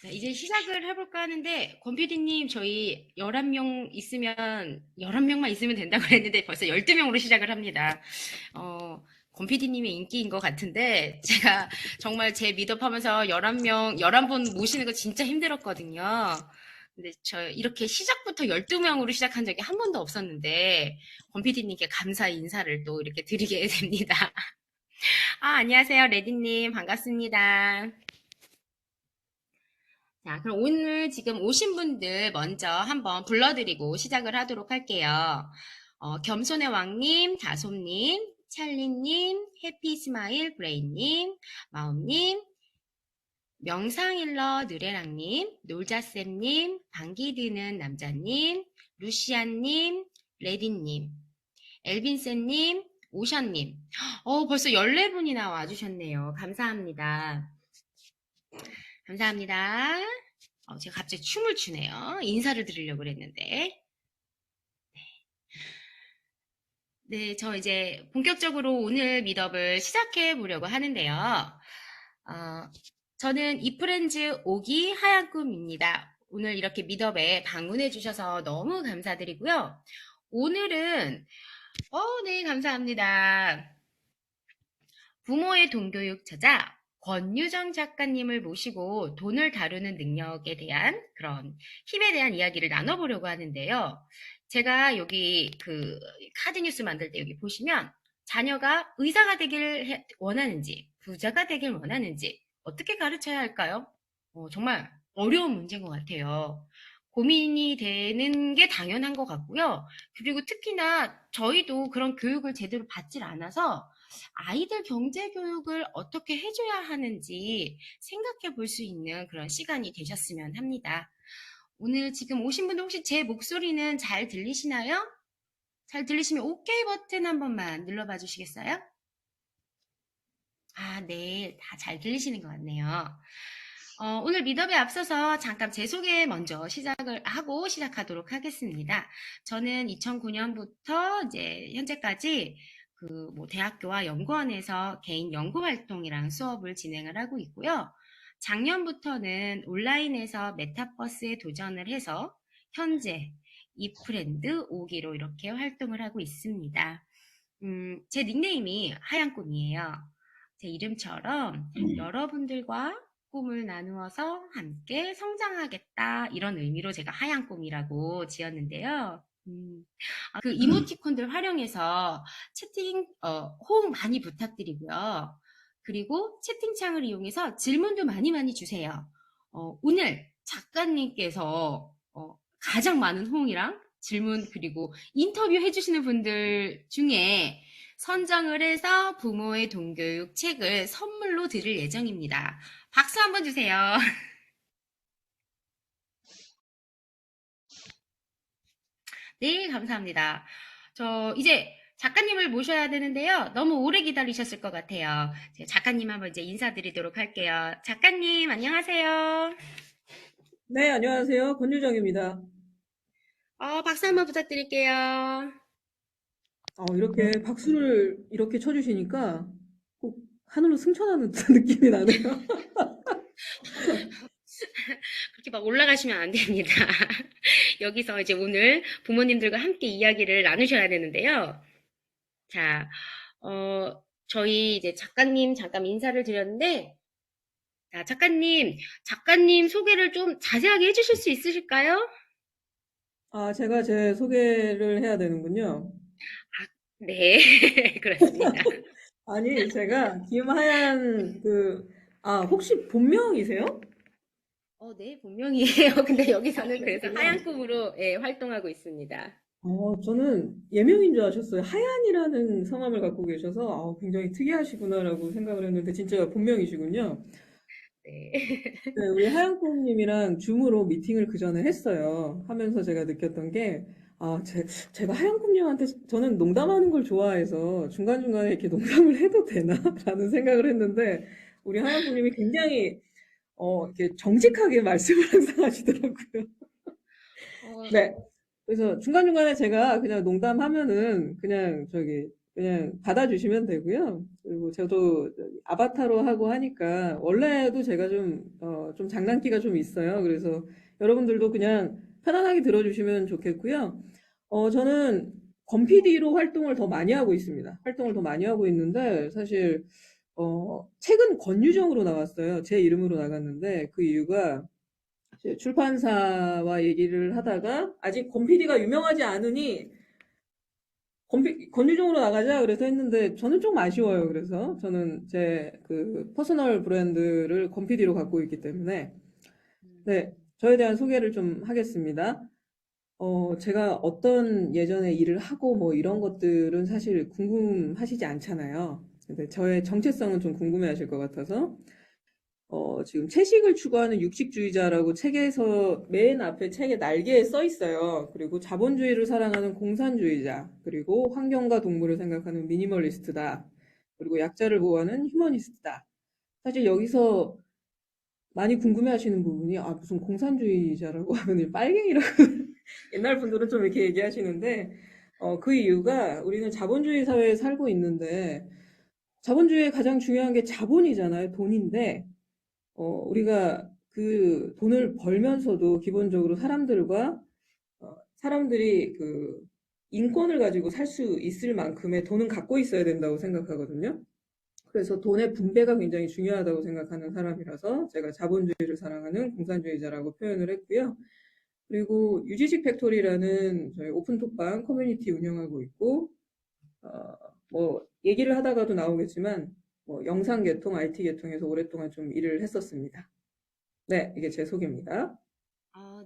자, 이제 시작을 해볼까 하는데, 권PD님, 저희 11명 있으면, 11명만 있으면 된다고 했는데, 벌써 12명으로 시작을 합니다. 권PD님의 인기인 것 같은데, 제가 정말 제 미덕 하면서 11명, 11분 모시는 거 진짜 힘들었거든요. 근데 이렇게 시작부터 12명으로 시작한 적이 한 번도 없었는데, 권PD님께 감사의 인사를 또 이렇게 드리게 됩니다. 안녕하세요. 레디님, 반갑습니다. 자, 그럼 오늘 지금 오신 분들 먼저 한번 불러드리고 시작을 하도록 할게요. 겸손의 왕님, 다솜님, 찰리님, 해피스마일 브레인님, 마음님, 명상일러 느레랑님, 놀자쌤님, 방귀 드는 남자님, 루시안님, 레디님, 엘빈쌤님, 오션님. 벌써 14분이나 와주셨네요. 감사합니다. 감사합니다. 제가 갑자기 춤을 추네요. 인사를 드리려고 그랬는데. 네, 저 이제 본격적으로 오늘 미덕을 시작해 보려고 하는데요. 저는 이프렌즈 오기 하얀 꿈입니다. 오늘 이렇게 미덕에 방문해 주셔서 너무 감사드리고요. 오늘은, 네, 감사합니다. 부모의 동교육 저자 권유정 작가님을 모시고 돈을 다루는 능력에 대한 그런 힘에 대한 이야기를 나눠보려고 하는데요. 제가 여기 그 카드뉴스 만들 때 여기 보시면 자녀가 의사가 되길 원하는지 부자가 되길 원하는지 어떻게 가르쳐야 할까요? 정말 어려운 문제인 것 같아요. 고민이 되는 게 당연한 것 같고요. 그리고 특히나 저희도 그런 교육을 제대로 받질 않아서 아이들 경제 교육을 어떻게 해줘야 하는지 생각해 볼 수 있는 그런 시간이 되셨으면 합니다. 오늘 지금 오신 분들 혹시 제 목소리는 잘 들리시나요? 잘 들리시면 OK 버튼 한 번만 눌러봐 주시겠어요? 네. 다 잘 들리시는 것 같네요. 오늘 미더에 앞서서 잠깐 제 소개 먼저 시작을 하고 시작하도록 하겠습니다. 저는 2009년부터 이제 현재까지 대학교와 연구원에서 개인 연구 활동이랑 수업을 진행을 하고 있고요. 작년부터는 온라인에서 메타버스에 도전을 해서 현재 이프렌드 5기로 이렇게 활동을 하고 있습니다. 제 닉네임이 하얀 꿈이에요. 제 이름처럼 여러분들과 꿈을 나누어서 함께 성장하겠다 이런 의미로 제가 하얀 꿈이라고 지었는데요. 그 이모티콘들 활용해서 채팅, 호응 많이 부탁드리고요. 그리고 채팅창을 이용해서 질문도 많이 많이 주세요. 오늘 작가님께서 가장 많은 호응이랑 질문 그리고 인터뷰 해주시는 분들 중에 선정을 해서 부모의 동교육 책을 선물로 드릴 예정입니다. 박수 한번 주세요. 네, 감사합니다. 저 이제 작가님을 모셔야 되는데요. 너무 오래 기다리셨을 것 같아요. 작가님 한번 이제 인사드리도록 할게요. 작가님, 안녕하세요. 네, 안녕하세요. 권유정입니다. 박수 한번 부탁드릴게요. 이렇게 박수를 이렇게 쳐주시니까 꼭 하늘로 승천하는 듯한 느낌이 나네요. 그렇게 막 올라가시면 안 됩니다. 여기서 이제 오늘 부모님들과 함께 이야기를 나누셔야 되는데요. 자, 저희 이제 작가님 잠깐 인사를 드렸는데, 자, 작가님 소개를 좀 자세하게 해주실 수 있으실까요? 제가 제 소개를 해야 되는군요. 네, 그렇습니다. 아니, 제가 김하얀 혹시 본명이세요? 네, 본명이에요. 근데 여기서는 그래서 그러시구나. 하얀 꿈으로 예, 활동하고 있습니다. 저는 예명인 줄 아셨어요. 하얀이라는 성함을 갖고 계셔서 굉장히 특이하시구나라고 생각을 했는데 진짜 본명이시군요. 네. 네, 우리 하양콩님이랑 줌으로 미팅을 그 전에 했어요. 하면서 제가 느꼈던 게, 제가 하양콩님한테 저는 농담하는 걸 좋아해서 중간중간에 이렇게 농담을 해도 되나? 라는 생각을 했는데, 우리 하양콩님이 굉장히, 이렇게 정직하게 말씀을 항상 하시더라고요. 어, 네. 그래서 중간중간에 제가 그냥 농담하면은 그냥 그냥 받아주시면 되고요. 그리고 저도 아바타로 하고 하니까 원래도 제가 좀 장난기가 좀 있어요. 그래서 여러분들도 그냥 편안하게 들어주시면 좋겠고요. 저는 건PD로 활동을 더 많이 하고 있습니다. 활동을 더 많이 하고 있는데 사실 책은 권유정으로 나왔어요. 제 이름으로 나갔는데 그 이유가 이제 출판사와 얘기를 하다가 아직 건PD가 유명하지 않으니 권유정으로 나가자 그래서 했는데 저는 좀 아쉬워요. 그래서 저는 제 그 퍼스널 브랜드를 건PD로 갖고 있기 때문에 네, 저에 대한 소개를 좀 하겠습니다. 제가 어떤 예전에 일을 하고 뭐 이런 것들은 사실 궁금하시지 않잖아요. 근데 저의 정체성은 좀 궁금해 하실 것 같아서 지금 채식을 추구하는 육식주의자라고 책에서 맨 앞에 책의 날개에 써 있어요. 그리고 자본주의를 사랑하는 공산주의자, 그리고 환경과 동물을 생각하는 미니멀리스트다. 그리고 약자를 보호하는 휴머니스트다. 사실 여기서 많이 궁금해 하시는 부분이, 무슨 공산주의자라고 하면 빨갱이라고. 옛날 분들은 좀 이렇게 얘기하시는데, 그 이유가 우리는 자본주의 사회에 살고 있는데, 자본주의의 가장 중요한 게 자본이잖아요. 돈인데, 우리가 그 돈을 벌면서도 기본적으로 사람들이 그 인권을 가지고 살 수 있을 만큼의 돈은 갖고 있어야 된다고 생각하거든요. 그래서 돈의 분배가 굉장히 중요하다고 생각하는 사람이라서 제가 자본주의를 사랑하는 공산주의자라고 표현을 했고요. 그리고 유지식 팩토리라는 저희 오픈톡방 커뮤니티 운영하고 있고, 어, 뭐 얘기를 하다가도 나오겠지만 뭐 영상 계통, IT 계통에서 오랫동안 좀 일을 했었습니다. 네, 이게 제 소개입니다.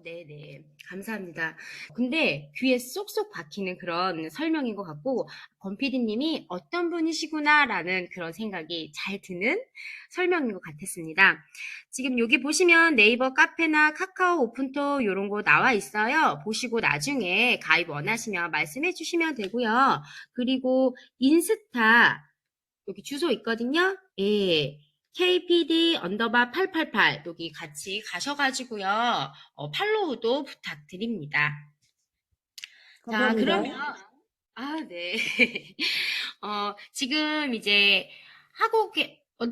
네네. 감사합니다. 근데 귀에 쏙쏙 박히는 그런 설명인 것 같고, 권 PD님이 어떤 분이시구나라는 그런 생각이 잘 드는 설명인 것 같았습니다. 지금 여기 보시면 네이버 카페나 카카오 오픈톡 이런 거 나와 있어요. 보시고 나중에 가입 원하시면 말씀해 주시면 되고요. 그리고 인스타 여기 주소 있거든요. 예. KPD 언더바 888 여기 같이 가셔가지고요. 팔로우도 부탁드립니다. 자, 감사합니다. 그러면 네. 지금 이제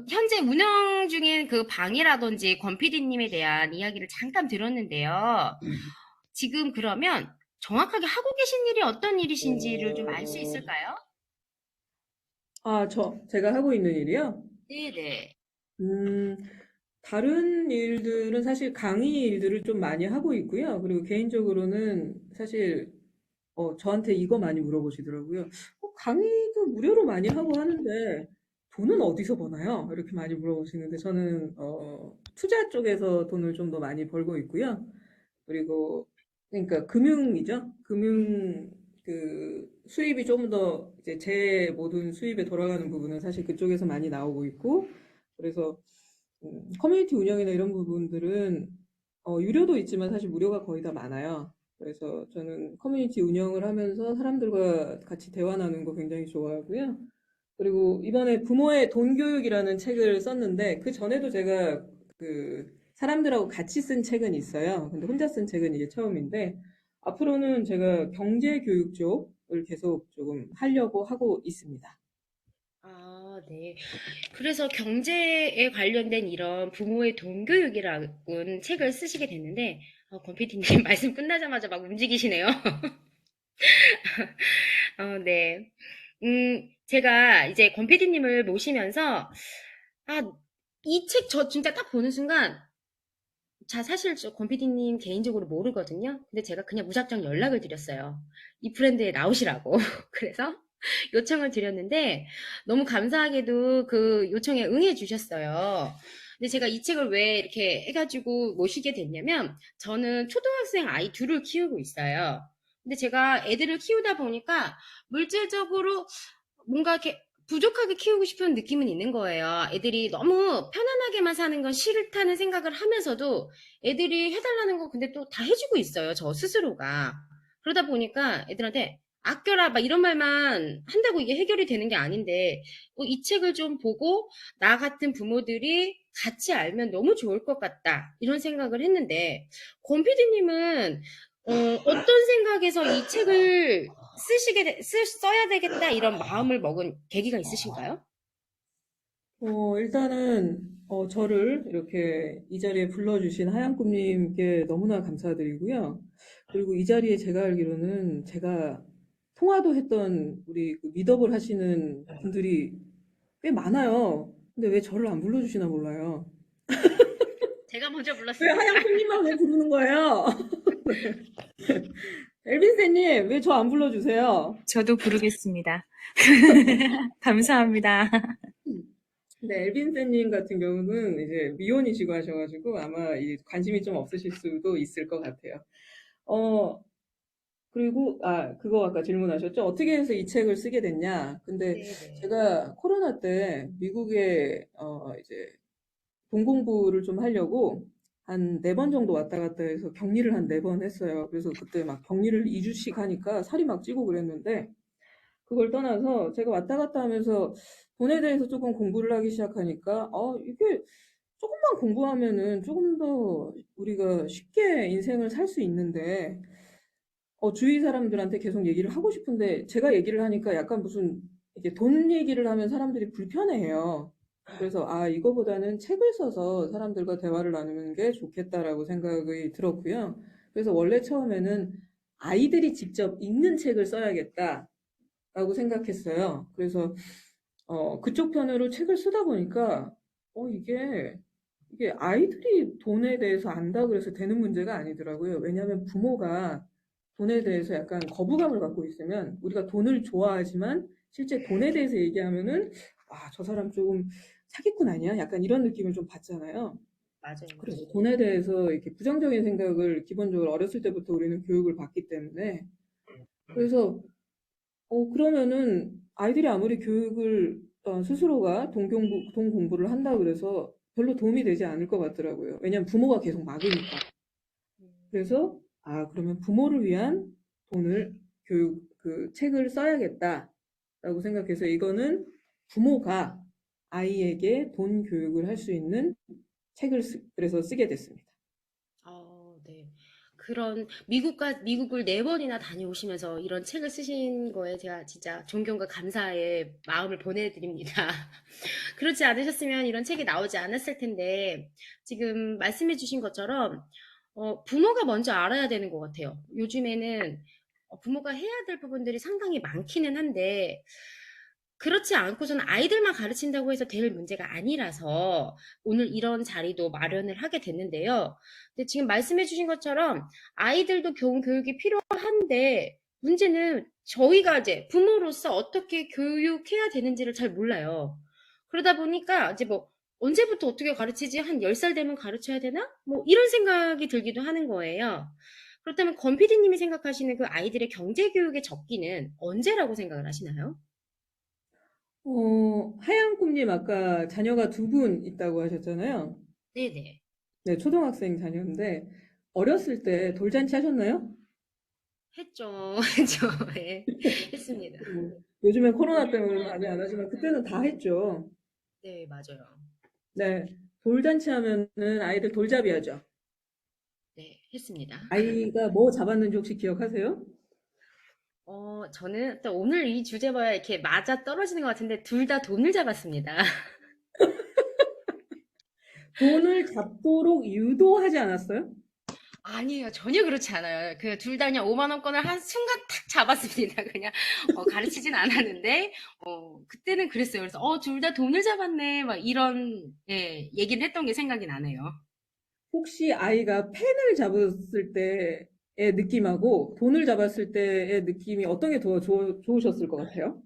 현재 운영 중인 그 방이라든지 권 PD님에 대한 이야기를 잠깐 들었는데요. 지금 그러면 정확하게 하고 계신 일이 어떤 일이신지를 좀 알 수 있을까요? 제가 하고 있는 일이요? 네네. 음, 다른 일들은 사실 강의 일들을 좀 많이 하고 있고요. 그리고 개인적으로는 사실 저한테 이거 많이 물어보시더라고요. 강의도 무료로 많이 하고 하는데 돈은 어디서 버나요? 이렇게 많이 물어보시는데 저는 투자 쪽에서 돈을 좀 더 많이 벌고 있고요. 그리고 그러니까 금융이죠. 금융 그 수입이 좀 더 이제 제 모든 수입에 돌아가는 부분은 사실 그쪽에서 많이 나오고 있고 그래서 커뮤니티 운영이나 이런 부분들은 유료도 있지만 사실 무료가 거의 다 많아요. 그래서 저는 커뮤니티 운영을 하면서 사람들과 같이 대화 나누는 거 굉장히 좋아하고요. 그리고 이번에 부모의 돈 교육이라는 책을 썼는데 그 전에도 제가 그 사람들하고 같이 쓴 책은 있어요. 근데 혼자 쓴 책은 이게 처음인데 앞으로는 제가 경제 교육 쪽을 계속 조금 하려고 하고 있습니다. 네. 그래서 경제에 관련된 이런 부모의 돈교육이라는 책을 쓰시게 됐는데, 권 PD님 말씀 끝나자마자 막 움직이시네요. 네. 제가 이제 권 PD님을 모시면서, 이 책 저 진짜 딱 보는 순간, 사실 권 PD님 개인적으로 모르거든요. 근데 제가 그냥 무작정 연락을 드렸어요. 이 브랜드에 나오시라고. 그래서 요청을 드렸는데 너무 감사하게도 그 요청에 응해 주셨어요. 근데 제가 이 책을 왜 이렇게 해가지고 모시게 됐냐면 저는 초등학생 아이 둘을 키우고 있어요. 근데 제가 애들을 키우다 보니까 물질적으로 뭔가 이렇게 부족하게 키우고 싶은 느낌은 있는 거예요. 애들이 너무 편안하게만 사는 건 싫다는 생각을 하면서도 애들이 해달라는 거 근데 또 다 해주고 있어요. 저 스스로가. 그러다 보니까 애들한테 아껴라 막 이런 말만 한다고 이게 해결이 되는 게 아닌데 이 책을 좀 보고 나 같은 부모들이 같이 알면 너무 좋을 것 같다 이런 생각을 했는데 권 PD님은 어떤 생각에서 이 책을 써야 되겠다 이런 마음을 먹은 계기가 있으신가요? 일단은, 저를 이렇게 이 자리에 불러주신 하얀꿈님께 너무나 감사드리고요. 그리고 이 자리에 제가 알기로는 제가 통화도 했던 우리 그 미더블 하시는 분들이 꽤 많아요. 근데 왜 저를 안 불러주시나 몰라요. 제가 먼저 왜 불렀습니다. 하얀꿈님만 왜 부르는 거예요? 엘빈세님, 왜 저 안 불러주세요? 저도 부르겠습니다. 감사합니다. 근데 엘빈세님 같은 경우는 이제 미혼이시고 하셔가지고 아마 이 관심이 좀 없으실 수도 있을 것 같아요. 어, 그리고, 그거 아까 질문하셨죠? 어떻게 해서 이 책을 쓰게 됐냐? 근데 네네. 제가 코로나 때 미국에, 이제 동공부를 좀 하려고 한 4번 정도 왔다 갔다 해서 격리를 한 4번 했어요. 그래서 그때 막 격리를 2주씩 하니까 살이 막 찌고 그랬는데, 그걸 떠나서 제가 왔다 갔다 하면서 돈에 대해서 조금 공부를 하기 시작하니까, 이게 조금만 공부하면은 조금 더 우리가 쉽게 인생을 살 수 있는데, 주위 사람들한테 계속 얘기를 하고 싶은데, 제가 얘기를 하니까 약간 무슨, 이게 돈 얘기를 하면 사람들이 불편해해요. 그래서, 이거보다는 책을 써서 사람들과 대화를 나누는 게 좋겠다라고 생각이 들었고요. 그래서 원래 처음에는 아이들이 직접 읽는 책을 써야겠다라고 생각했어요. 그래서, 그쪽 편으로 책을 쓰다 보니까, 이게 아이들이 돈에 대해서 안다 그래서 되는 문제가 아니더라고요. 왜냐하면 부모가 돈에 대해서 약간 거부감을 갖고 있으면 우리가 돈을 좋아하지만 실제 돈에 대해서 얘기하면은 저 사람 조금 사기꾼 아니야? 약간 이런 느낌을 좀 받잖아요. 맞아요, 그래서 맞아요. 돈에 대해서 이렇게 부정적인 생각을 기본적으로 어렸을 때부터 우리는 교육을 받기 때문에 그래서 그러면은 아이들이 아무리 교육을 스스로가 돈 공부를 한다 그래서 별로 도움이 되지 않을 것 같더라고요. 왜냐면 부모가 계속 막으니까. 그래서 그러면 부모를 위한 돈을 책을 써야겠다라고 생각해서 이거는 부모가 아이에게 돈 교육을 할 수 있는 그래서 쓰게 됐습니다. 네. 미국을 4번이나 다녀오시면서 이런 책을 쓰신 거에 제가 진짜 존경과 감사의 마음을 보내드립니다. 그렇지 않으셨으면 이런 책이 나오지 않았을 텐데, 지금 말씀해 주신 것처럼, 부모가 먼저 알아야 되는 것 같아요. 요즘에는 부모가 해야 될 부분들이 상당히 많기는 한데, 그렇지 않고서는 아이들만 가르친다고 해서 될 문제가 아니라서 오늘 이런 자리도 마련을 하게 됐는데요. 근데 지금 말씀해 주신 것처럼 아이들도 교육이 필요한데 문제는 저희가 이제 부모로서 어떻게 교육해야 되는지를 잘 몰라요. 그러다 보니까 이제 뭐 언제부터 어떻게 가르치지? 한 10살 되면 가르쳐야 되나? 뭐 이런 생각이 들기도 하는 거예요. 그렇다면 권 PD님이 생각하시는 그 아이들의 경제 교육의 적기는 언제라고 생각을 하시나요? 하얀 꿈님 아까 자녀가 2분 있다고 하셨잖아요. 네네. 네, 초등학생 자녀인데 어렸을 때 돌잔치 하셨나요? 했죠. 했죠. 예. 했습니다. 요즘에 코로나 때문에 많이 안 하지만 그때는 다 했죠. 네, 맞아요. 네, 돌잔치 하면은 아이들 돌잡이 하죠. 네, 했습니다. 아이가 뭐 잡았는지 혹시 기억하세요? 저는 또 오늘 이 주제 봐야 이렇게 맞아 떨어지는 것 같은데 둘 다 돈을 잡았습니다. 돈을 잡도록 유도하지 않았어요? 아니에요. 전혀 그렇지 않아요. 그 둘 다 그냥 5만 원권을 한 순간 탁 잡았습니다. 그냥 가르치진 않았는데 그때는 그랬어요. 그래서 둘 다 돈을 잡았네. 막 이런 예, 얘기를 했던 게 생각이 나네요. 혹시 아이가 펜을 잡았을 때의 느낌하고 돈을 잡았을 때의 느낌이 어떤 게 더 좋으셨을 것 같아요?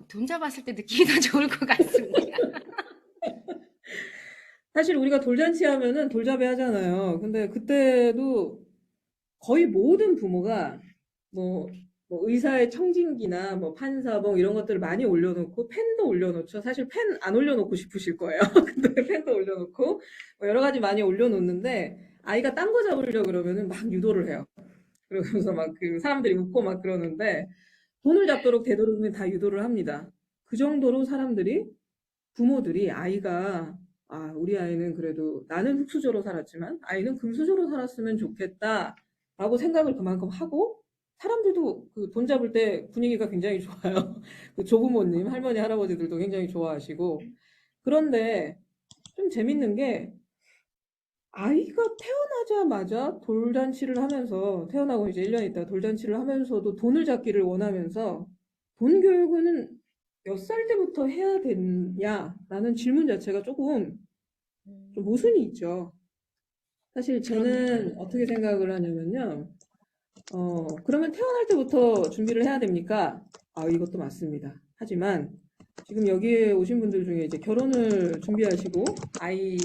돈 잡았을 때 느낌이 더 좋을 것 같습니다. 사실 우리가 돌잔치 하면은 돌잡이 하잖아요. 근데 그때도 거의 모든 부모가 뭐, 의사의 청진기나 뭐 판사봉 이런 것들을 많이 올려놓고 펜도 올려놓죠. 사실 펜 안 올려놓고 싶으실 거예요. 근데 펜도 올려놓고 뭐 여러 가지 많이 올려놓는데 아이가 딴 거 잡으려 그러면은 막 유도를 해요. 그러면서 막 그 사람들이 웃고 막 그러는데 돈을 잡도록 되도록이면 다 유도를 합니다. 그 정도로 부모들이 아이가 우리 아이는 그래도 나는 흙수저로 살았지만 아이는 금수저로 살았으면 좋겠다라고 생각을 그만큼 하고 사람들도 그 돈 잡을 때 분위기가 굉장히 좋아요. 그 조부모님, 할머니, 할아버지들도 굉장히 좋아하시고. 그런데 좀 재밌는 게 아이가 태어나자마자 돌잔치를 하면서 태어나고 이제 1년 있다 돌잔치를 하면서도 돈을 잡기를 원하면서 돈 교육은 몇 살 때부터 해야 되냐라는 질문 자체가 조금 좀 모순이 있죠. 사실 그렇네요. 저는 어떻게 생각을 하냐면요. 그러면 태어날 때부터 준비를 해야 됩니까? 아, 이것도 맞습니다. 하지만 지금 여기에 오신 분들 중에 이제 결혼을 준비하시고 아이를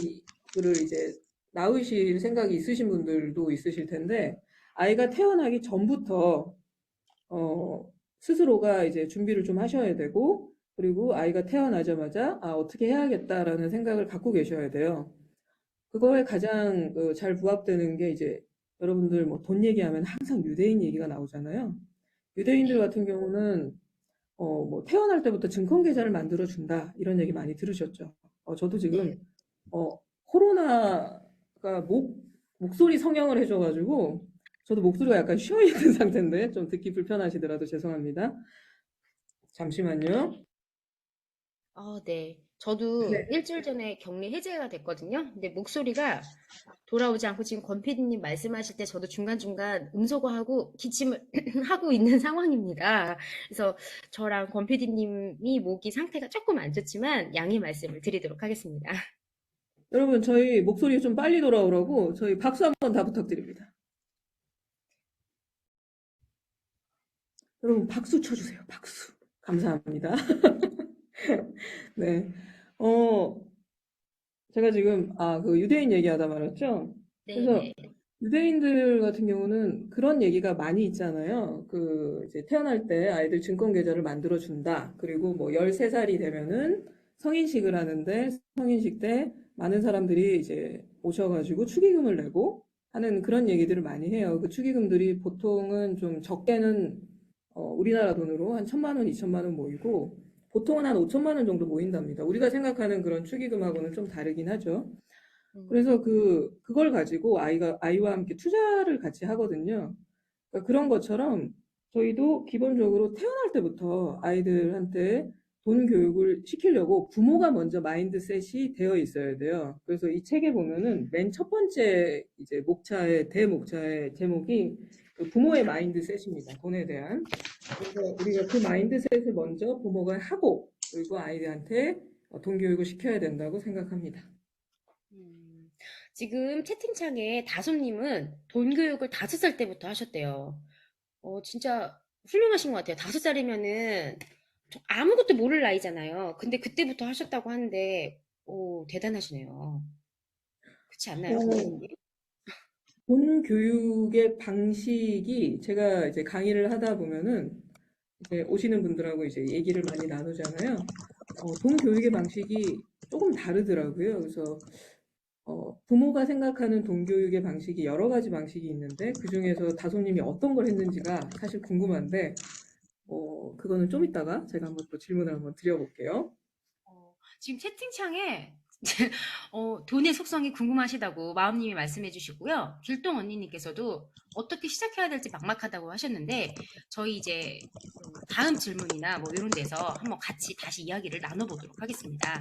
이제 낳으실 생각이 있으신 분들도 있으실 텐데 아이가 태어나기 전부터 스스로가 이제 준비를 좀 하셔야 되고 그리고 아이가 태어나자마자 아, 어떻게 해야겠다라는 생각을 갖고 계셔야 돼요. 그거에 가장 잘 부합되는 게 이제 여러분들 뭐 돈 얘기하면 항상 유대인 얘기가 나오잖아요. 유대인들 네. 같은 경우는 뭐 태어날 때부터 증권 계좌를 만들어 준다 이런 얘기 많이 들으셨죠. 저도 네. 지금 코로나가 목소리 성형을 해줘가지고 저도 목소리가 약간 쉬어 있는 상태인데 좀 듣기 불편하시더라도 죄송합니다. 잠시만요. 네. 저도 네. 일주일 전에 격리 해제가 됐거든요. 근데 목소리가 돌아오지 않고 지금 권 PD님 말씀하실 때 저도 중간중간 음소거하고 기침을 하고 있는 상황입니다. 그래서 저랑 권 PD님이 목이 상태가 조금 안 좋지만 양해 말씀을 드리도록 하겠습니다. 여러분 저희 목소리 좀 빨리 돌아오라고 저희 박수 한번 다 부탁드립니다. 여러분 박수 쳐주세요. 박수. 감사합니다. 네. 어, 제가 지금, 그 유대인 얘기하다 말았죠? 그래서 네네. 유대인들 같은 경우는 그런 얘기가 많이 있잖아요. 이제 태어날 때 아이들 증권계좌를 만들어준다. 그리고 뭐 13살이 되면은 성인식을 하는데 성인식 때 많은 사람들이 이제 오셔가지고 축의금을 내고 하는 그런 얘기들을 많이 해요. 그 축의금들이 보통은 좀 적게는 우리나라 돈으로 한 1,000만 원, 2천만 원 모이고 보통은 한 5천만 원 정도 모인답니다. 우리가 생각하는 그런 축의금하고는 좀 다르긴 하죠. 음, 그래서 그걸 가지고 아이와 함께 투자를 같이 하거든요. 그러니까 그런 것처럼 저희도 기본적으로 태어날 때부터 아이들한테 돈 교육을 시키려고 부모가 먼저 마인드셋이 되어 있어야 돼요. 그래서 이 책에 보면은 맨 첫 번째 이제 대목차의 제목이 그 부모의 마인드셋입니다. 돈에 대한. 그래서 우리가 그 마인드셋을 먼저 부모가 하고 그리고 아이들한테 돈 교육을 시켜야 된다고 생각합니다. 음. 지금 채팅창에 다솜님은 돈 교육을 5살 때부터 하셨대요. 진짜 훌륭하신 것 같아요. 5살이면은 아무것도 모를 나이잖아요. 근데 그때부터 하셨다고 하는데, 대단하시네요. 그렇지 않나요, 권 어, PD님? 돈 교육의 방식이 제가 이제 강의를 하다 보면은 이제 오시는 분들하고 이제 얘기를 많이 나누잖아요. 돈 교육의 방식이 조금 다르더라고요. 그래서 부모가 생각하는 돈 교육의 방식이 여러 가지 방식이 있는데 그중에서 다솜님이 어떤 걸 했는지가 사실 궁금한데 그거는 좀 이따가 제가 한번 또 질문을 한번 드려볼게요. 지금 채팅창에 돈의 속성이 궁금하시다고 마음님이 말씀해 주시고요. 길동 언니님께서도 어떻게 시작해야 될지 막막하다고 하셨는데, 저희 이제 다음 질문이나 뭐 이런 데서 한번 같이 다시 이야기를 나눠보도록 하겠습니다.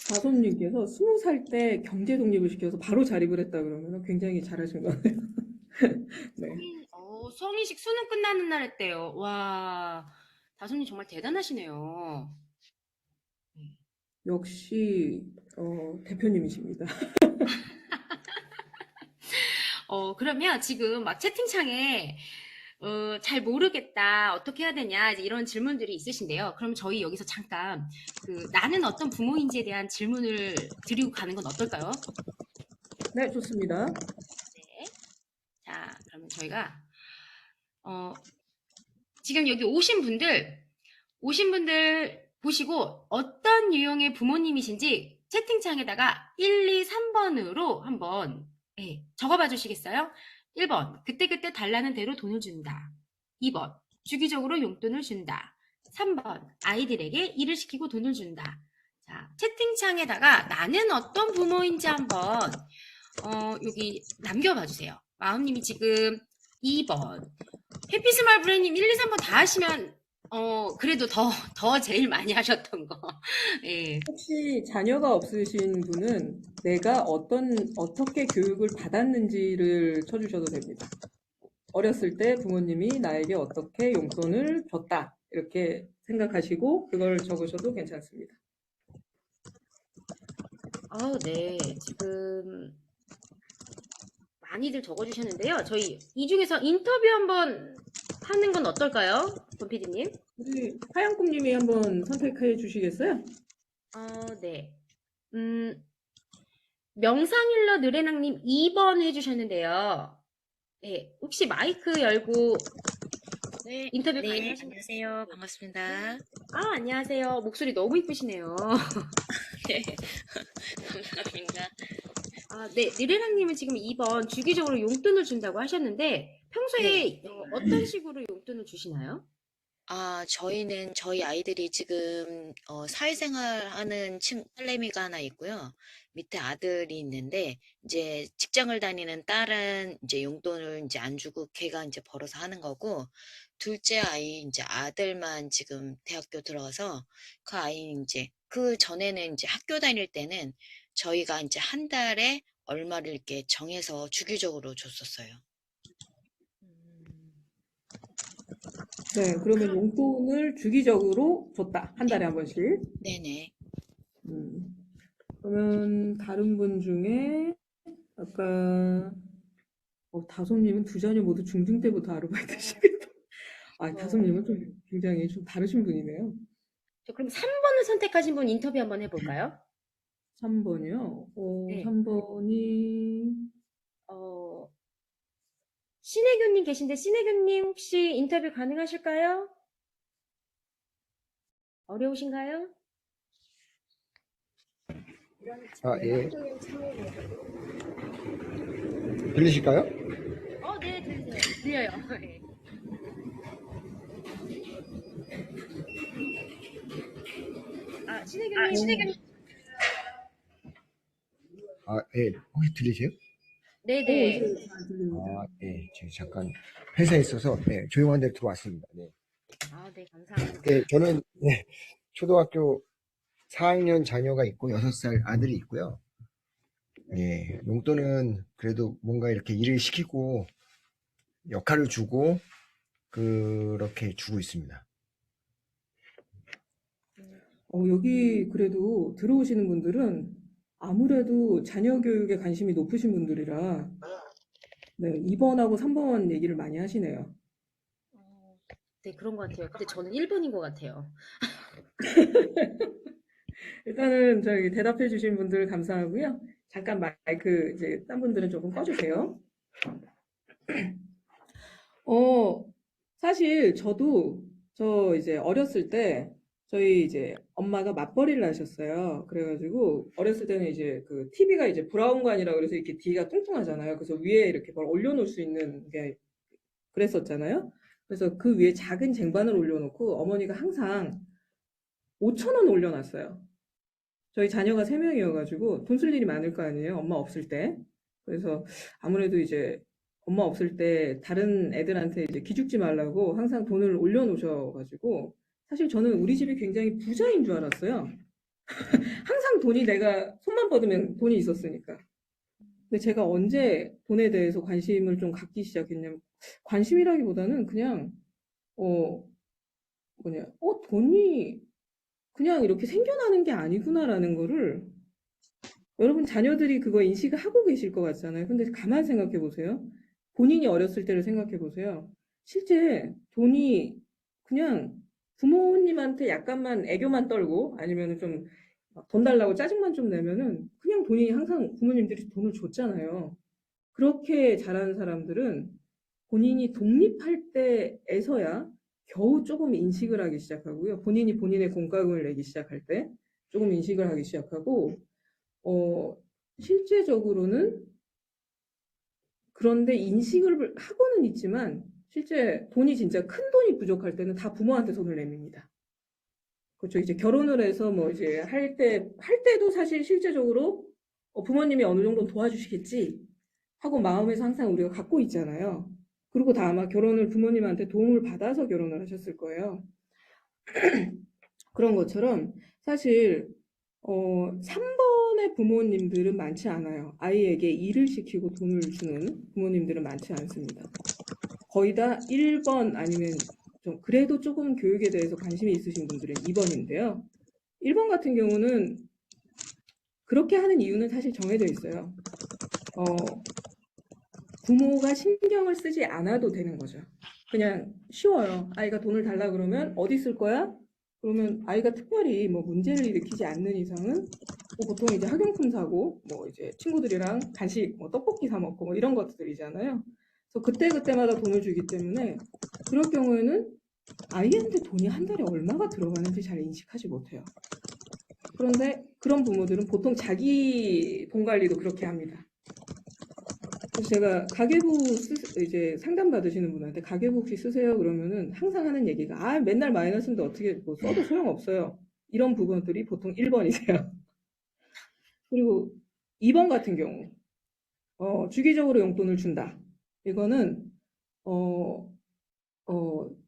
다솜님께서 20살 때 경제 독립을 시켜서 바로 자립을 했다 그러면 굉장히 잘하신 것 같아요. 네. 성인식 수능 끝나는 날 했대요. 와, 다솜님 정말 대단하시네요. 역시 대표님이십니다. 그러면 지금 막 채팅창에 잘 모르겠다, 어떻게 해야 되냐, 이제 이런 질문들이 있으신데요. 그럼 저희 여기서 잠깐 나는 어떤 부모인지에 대한 질문을 드리고 가는 건 어떨까요? 네, 좋습니다. 네. 자, 그러면 저희가 어, 지금 여기 오신 분들 보시고 어떤 유형의 부모님이신지 채팅창에다가 1, 2, 3번으로 한번 적어봐 주시겠어요? 1번, 그때그때 달라는 대로 돈을 준다. 2번, 주기적으로 용돈을 준다. 3번, 아이들에게 일을 시키고 돈을 준다. 자, 채팅창에다가 나는 어떤 부모인지 한번 여기 남겨봐 주세요. 마음님이 지금 2번. 해피스마일 브레님 1, 2, 3번 다 하시면, 그래도 더 제일 많이 하셨던 거. 예. 혹시 자녀가 없으신 분은 내가 어떻게 교육을 받았는지를 쳐주셔도 됩니다. 어렸을 때 부모님이 나에게 어떻게 용돈을 줬다. 이렇게 생각하시고 그걸 적으셔도 괜찮습니다. 네. 지금 많이들 적어주셨는데요. 저희 이 중에서 인터뷰 한번 하는 건 어떨까요? 권 PD님? 우리 하양꿈님이 한번 선택해 주시겠어요? 네. 명상일러 느레낭님 2번 해주셨는데요. 네, 혹시 마이크 열고 네, 인터뷰 네, 가능하신가요? 안녕하세요. 반갑습니다. 안녕하세요. 목소리 너무 이쁘시네요. 네, 감사합니다. 네, 느레낭님은 지금 2번 주기적으로 용돈을 준다고 하셨는데 평소에 어떤 식으로 용돈을 주시나요? 저희는 저희 아이들이 지금 사회생활 하는 딸내미가 하나 있고요. 밑에 아들이 있는데 이제 직장을 다니는 딸은 이제 용돈을 이제 안 주고 걔가 이제 벌어서 하는 거고 둘째 아이 이제 아들만 지금 대학교 들어서 그 아이 이제 그 전에는 이제 학교 다닐 때는 저희가 이제 한 달에 얼마를 이렇게 정해서 주기적으로 줬었어요. 네, 그러면 용돈을 주기적으로 줬다. 한 달에 한 번씩. 네네. 음, 그러면 다른 분 중에 아까 다솜님은 두 자녀 모두 중등 때부터 아르바이트 시작했다. 다솜님은 좀 굉장히 좀 다르신 분이네요. 그럼 3번을 선택하신 분 인터뷰 한번 해볼까요? 3번이요? 네. 3번이 신혜교님 계신데 신혜교님 혹시 인터뷰 가능하실까요? 어려우신가요? 예. 들리실까요? 네, 들려요. 네. 신혜교님. 예. 혹시 들리세요? 네네. 이제 잘 들립니다. 예. 제가 잠깐 회사에 있어서 조용한 데로 들어왔습니다. 네. 네, 감사합니다. 저는 초등학교 4학년 자녀가 있고 6살 아들이 있고요. 예. 용돈은 그래도 뭔가 이렇게 일을 시키고 역할을 주고 그렇게 주고 있습니다. 여기 그래도 들어오시는 분들은 아무래도 자녀 교육에 관심이 높으신 분들이라, 네, 2번하고 3번 얘기를 많이 하시네요. 네, 그런 것 같아요. 근데 저는 1번인 것 같아요. 일단은 저희 대답해 주신 분들 감사하고요. 잠깐 마이크 이제 딴 분들은 조금 꺼주세요. 사실 저 이제 어렸을 때 저희 이제 엄마가 맞벌이를 하셨어요. 그래가지고 어렸을 때는 이제 그 TV가 이제 브라운관이라 그래서 이렇게 뒤가 뚱뚱하잖아요. 그래서 위에 이렇게 뭘 올려놓을 수 있는 게 그랬었잖아요. 그래서 그 위에 작은 쟁반을 올려놓고 어머니가 항상 5천 원 올려놨어요. 저희 자녀가 3명이어가지고 돈 쓸 일이 많을 거 아니에요. 엄마 없을 때. 그래서 아무래도 이제 엄마 없을 때 다른 애들한테 이제 기죽지 말라고 항상 돈을 올려놓으셔가지고 사실 저는 우리 집이 굉장히 부자인 줄 알았어요. 항상 돈이 내가 손만 뻗으면 돈이 있었으니까. 근데 제가 언제 돈에 대해서 관심을 좀 갖기 시작했냐면 관심이라기보다는 그냥 어 돈이 그냥 이렇게 생겨나는 게 아니구나라는 거를 여러분 자녀들이 그거 인식을 하고 계실 것 같잖아요. 근데 가만 생각해 보세요. 본인이 어렸을 때를 생각해 보세요. 실제 돈이 그냥 부모님한테 약간만 애교만 떨고 아니면 좀 돈 달라고 짜증만 좀 내면은 그냥 돈이 항상 부모님들이 돈을 줬잖아요. 그렇게 자란 사람들은 본인이 독립할 때에서야 겨우 조금 인식을 하기 시작하고요. 본인이 본인의 공과금을 내기 시작할 때 조금 인식을 하기 시작하고 어, 실제적으로는 그런데 인식을 하고는 있지만 실제 돈이 진짜 큰 돈이 부족할 때는 다 부모한테 손을 내밉니다. 그렇죠. 이제 결혼을 해서 뭐 이제 할 때도 사실 실제적으로 부모님이 어느 정도 도와주시겠지 하고 마음에서 항상 우리가 갖고 있잖아요. 그리고 다 아마 결혼을 부모님한테 도움을 받아서 결혼을 하셨을 거예요. 그런 것처럼 사실 3번의 부모님들은 많지 않아요. 아이에게 일을 시키고 돈을 주는 부모님들은 많지 않습니다. 거의 다 1번 아니면 좀 그래도 조금 교육에 대해서 관심이 있으신 분들은 2번인데요. 1번 같은 경우는 그렇게 하는 이유는 사실 정해져 있어요. 부모가 신경을 쓰지 않아도 되는 거죠. 그냥 쉬워요. 아이가 돈을 달라 그러면 어디 쓸 거야? 그러면 아이가 특별히 뭐 문제를 일으키지 않는 이상은 뭐 보통 이제 학용품 사고 뭐 이제 친구들이랑 간식 뭐 떡볶이 사 먹고 뭐 이런 것들이잖아요. 그래서 그때그때마다 돈을 주기 때문에 그럴 경우에는 아이한테 돈이 한 달에 얼마가 들어가는지 잘 인식하지 못해요. 그런데 그런 부모들은 보통 자기 돈 관리도 그렇게 합니다. 그래서 제가 가계부 이제 상담 받으시는 분한테 가계부 혹시 쓰세요? 그러면은 항상 하는 얘기가 맨날 마이너스인데 어떻게 뭐 써도 소용없어요. 이런 부분들이 보통 1번이세요. 그리고 2번 같은 경우 주기적으로 용돈을 준다. 이거는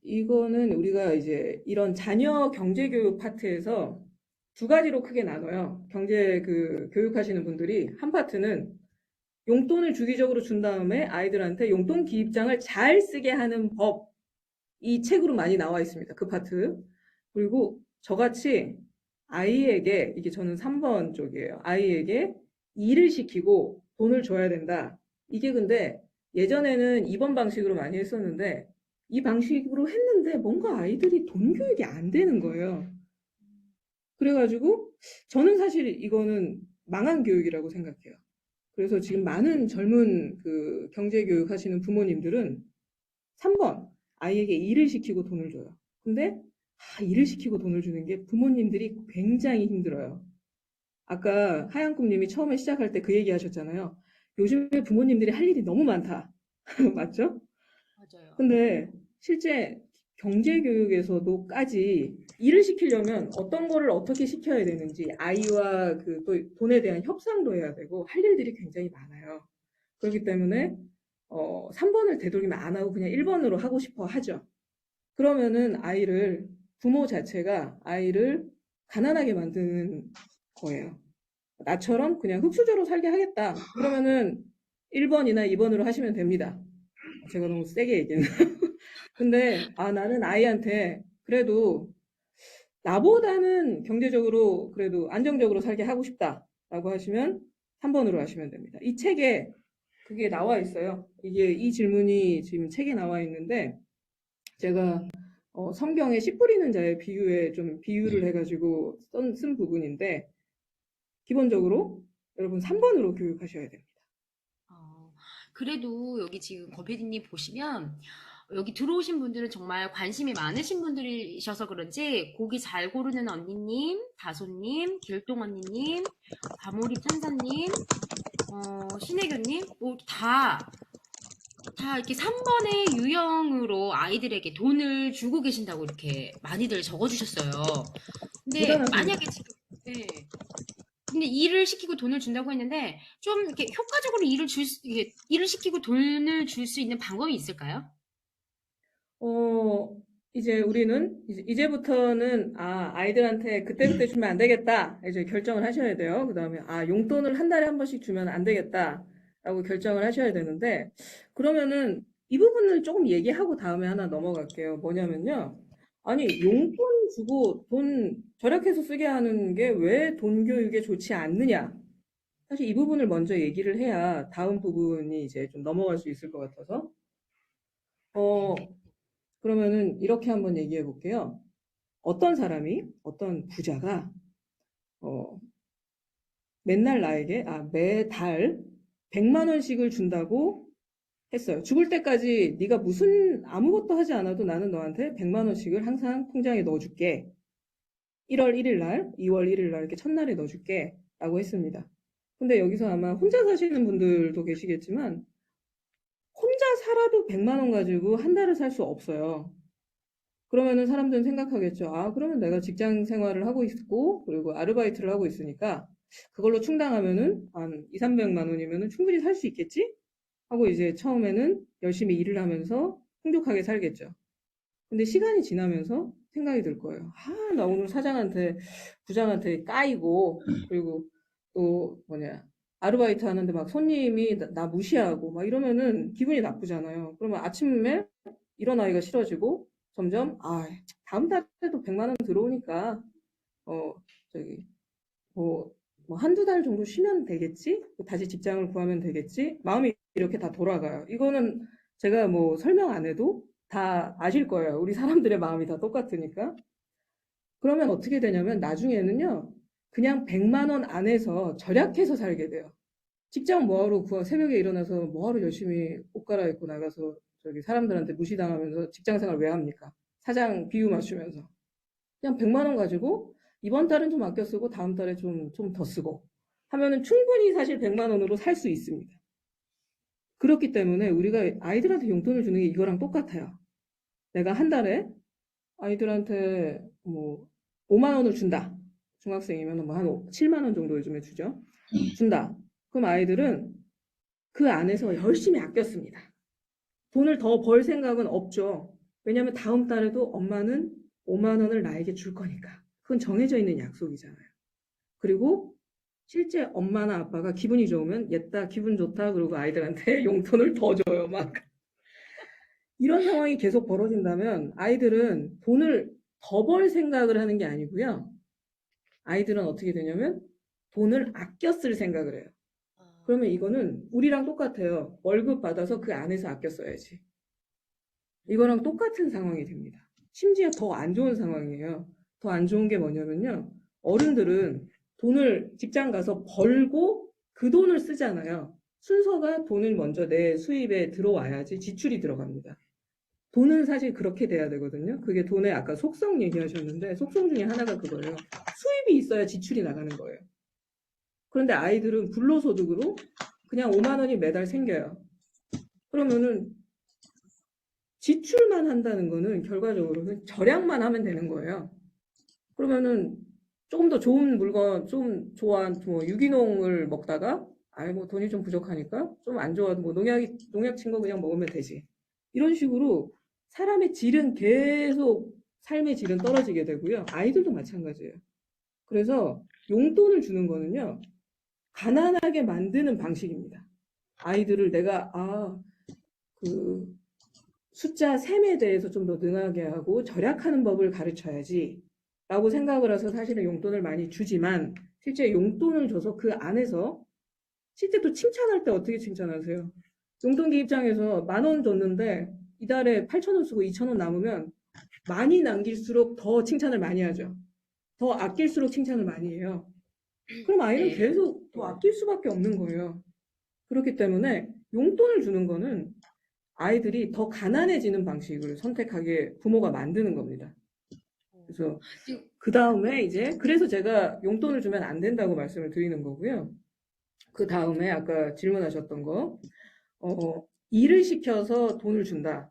이거는 우리가 이제 이런 자녀 경제교육 파트에서 두 가지로 크게 나눠요. 경제 교육하시는 분들이 한 파트는 용돈을 주기적으로 준 다음에 아이들한테 용돈 기입장을 잘 쓰게 하는 법, 이 책으로 많이 나와 있습니다. 그 파트. 그리고 저같이 아이에게, 이게 저는 3번 쪽이에요. 아이에게 일을 시키고 돈을 줘야 된다. 이게 근데 예전에는 2번 방식으로 많이 했었는데 이 방식으로 했는데 뭔가 아이들이 돈 교육이 안 되는 거예요. 그래가지고 저는 사실 이거는 망한 교육이라고 생각해요. 그래서 지금 많은 젊은 경제교육 하시는 부모님들은 3번, 아이에게 일을 시키고 돈을 줘요. 근데 일을 시키고 돈을 주는 게 부모님들이 굉장히 힘들어요. 아까 하얀꿈님이 처음에 시작할 때 그 얘기 하셨잖아요. 요즘에 부모님들이 할 일이 너무 많다. 맞죠? 맞아요. 근데 실제 경제교육에서도까지 일을 시키려면 어떤 거를 어떻게 시켜야 되는지 아이와 또 돈에 대한 협상도 해야 되고 할 일들이 굉장히 많아요. 그렇기 때문에 3번을 되도록이면 안 하고 그냥 1번으로 하고 싶어 하죠. 그러면은 부모 자체가 아이를 가난하게 만드는 거예요. 나처럼 그냥 흙수저로 살게 하겠다. 그러면은 1번이나 2번으로 하시면 됩니다. 제가 너무 세게 얘기했나? 근데 나는 아이한테 그래도 나보다는 경제적으로 그래도 안정적으로 살게 하고 싶다라고 하시면 3번으로 하시면 됩니다. 이 책에 그게 나와 있어요. 이 질문이 지금 책에 나와 있는데 제가 성경의 씨 뿌리는 자의 비유에 좀 비유를 해가지고 쓴 부분인데 기본적으로 여러분 3번으로 교육하셔야 됩니다. 그래도 여기 지금 거피디님 보시면 여기 들어오신 분들은 정말 관심이 많으신 분들이셔서 그런지 고기 잘 고르는 언니님, 다솜님, 길동 언니님, 과몰입 천사님, 신혜교님, 다 이렇게 3번의 유형으로 아이들에게 돈을 주고 계신다고 이렇게 많이들 적어주셨어요. 근데 대단하십니다. 만약에 지금, 네. 근데 일을 시키고 돈을 준다고 했는데 좀 이렇게 효과적으로 일을 시키고 돈을 줄 수 있는 방법이 있을까요? 이제 우리는 이제부터는 아이들한테 그때그때 주면 안 되겠다. 이제 결정을 하셔야 돼요. 그다음에 용돈을 한 달에 한 번씩 주면 안 되겠다라고 결정을 하셔야 되는데 그러면은 이 부분을 조금 얘기하고 다음에 하나 넘어갈게요. 뭐냐면요. 아니, 용돈 주고 돈 절약해서 쓰게 하는 게 왜 돈 교육에 좋지 않느냐? 사실 이 부분을 먼저 얘기를 해야 다음 부분이 이제 좀 넘어갈 수 있을 것 같아서. 어, 그러면은 이렇게 한번 얘기해 볼게요. 어떤 부자가 맨날 나에게 매달 100만 원씩을 준다고 했어요. 죽을 때까지 네가 무슨 아무것도 하지 않아도 나는 너한테 100만 원씩을 항상 통장에 넣어줄게. 1월 1일 날, 2월 1일 날 이렇게 첫날에 넣어줄게 라고 했습니다. 근데 여기서 아마 혼자 사시는 분들도 계시겠지만 혼자 살아도 100만 원 가지고 한 달을 살 수 없어요. 그러면은 사람들은 생각하겠죠. 그러면 내가 직장 생활을 하고 있고, 그리고 아르바이트를 하고 있으니까, 그걸로 충당하면은 한 2, 300만 원이면은 충분히 살 수 있겠지? 하고 이제 처음에는 열심히 일을 하면서 풍족하게 살겠죠. 근데 시간이 지나면서 생각이 들 거예요. 아, 나 오늘 사장한테, 부장한테 까이고, 그리고 또 아르바이트 하는데 막 손님이 나 무시하고 막 이러면은 기분이 나쁘잖아요. 그러면 아침에 일어나기가 싫어지고 점점, 다음 달에도 100만 원 들어오니까, 어, 저기, 한두 달 정도 쉬면 되겠지? 다시 직장을 구하면 되겠지? 마음이 이렇게 다 돌아가요. 이거는 제가 뭐 설명 안 해도 다 아실 거예요. 우리 사람들의 마음이 다 똑같으니까. 그러면 어떻게 되냐면 나중에는요, 그냥 100만 원 안에서 절약해서 살게 돼요. 직장 뭐하러 새벽에 일어나서 뭐하러 열심히 옷 갈아입고 나가서 저기 사람들한테 무시당하면서 직장 생활 왜 합니까? 사장 비유 맞추면서. 그냥 100만 원 가지고 이번 달은 좀 아껴 쓰고 다음 달에 좀 더 쓰고 하면은 충분히 사실 100만 원으로 살 수 있습니다. 그렇기 때문에 우리가 아이들한테 용돈을 주는 게 이거랑 똑같아요. 내가 한 달에 아이들한테 뭐 5만 원을 준다. 중학생이면 뭐 한 7만 원 정도 요즘에 주죠. 준다. 그럼 아이들은 그 안에서 열심히 아껴 씁니다. 돈을 더 벌 생각은 없죠. 왜냐하면 다음 달에도 엄마는 5만 원을 나에게 줄 거니까. 그건 정해져 있는 약속이잖아요. 그리고 실제 엄마나 아빠가 기분이 좋으면 얘따 기분 좋다 그러고 아이들한테 용돈을 더 줘요. 막 이런 상황이 계속 벌어진다면 아이들은 돈을 더 벌 생각을 하는 게 아니고요. 아이들은 어떻게 되냐면 돈을 아껴 쓸 생각을 해요. 그러면 이거는 우리랑 똑같아요. 월급 받아서 그 안에서 아껴 써야지. 이거랑 똑같은 상황이 됩니다. 심지어 더 안 좋은 상황이에요. 더 안 좋은 게 뭐냐면요. 어른들은 돈을 직장 가서 벌고 그 돈을 쓰잖아요. 순서가 돈을 먼저 내 수입에 들어와야지 지출이 들어갑니다. 돈은 사실 그렇게 돼야 되거든요. 그게 돈의 아까 속성 얘기하셨는데 속성 중에 하나가 그거예요. 수입이 있어야 지출이 나가는 거예요. 그런데 아이들은 불로소득으로 그냥 5만 원이 매달 생겨요. 그러면은 지출만 한다는 거는 결과적으로는 절약만 하면 되는 거예요. 그러면은 조금 더 좋은 물건, 좀 좋아한 뭐 유기농을 먹다가 뭐 돈이 좀 부족하니까 좀 안 좋아도 뭐 농약 친 거 그냥 먹으면 되지. 이런 식으로 사람의 질은 계속 삶의 질은 떨어지게 되고요. 아이들도 마찬가지예요. 그래서 용돈을 주는 거는요. 가난하게 만드는 방식입니다. 아이들을 내가 그 숫자 셈에 대해서 좀 더 능하게 하고 절약하는 법을 가르쳐야지 라고 생각을 해서 사실은 용돈을 많이 주지만 실제 용돈을 줘서 그 안에서 실제 또 칭찬할 때 어떻게 칭찬하세요? 용돈기 입장에서 10,000원 줬는데 이달에 8,000원 쓰고 2,000원 남으면 많이 남길수록 더 칭찬을 많이 하죠. 더 아낄수록 칭찬을 많이 해요. 그럼 아이는 네. 계속 더 아낄 수밖에 없는 거예요. 그렇기 때문에 용돈을 주는 거는 아이들이 더 가난해지는 방식을 선택하게 부모가 만드는 겁니다. 그래서 그 다음에 이제 그래서 제가 용돈을 주면 안 된다고 말씀을 드리는 거고요. 그 다음에 아까 질문하셨던 거, 일을 시켜서 돈을 준다.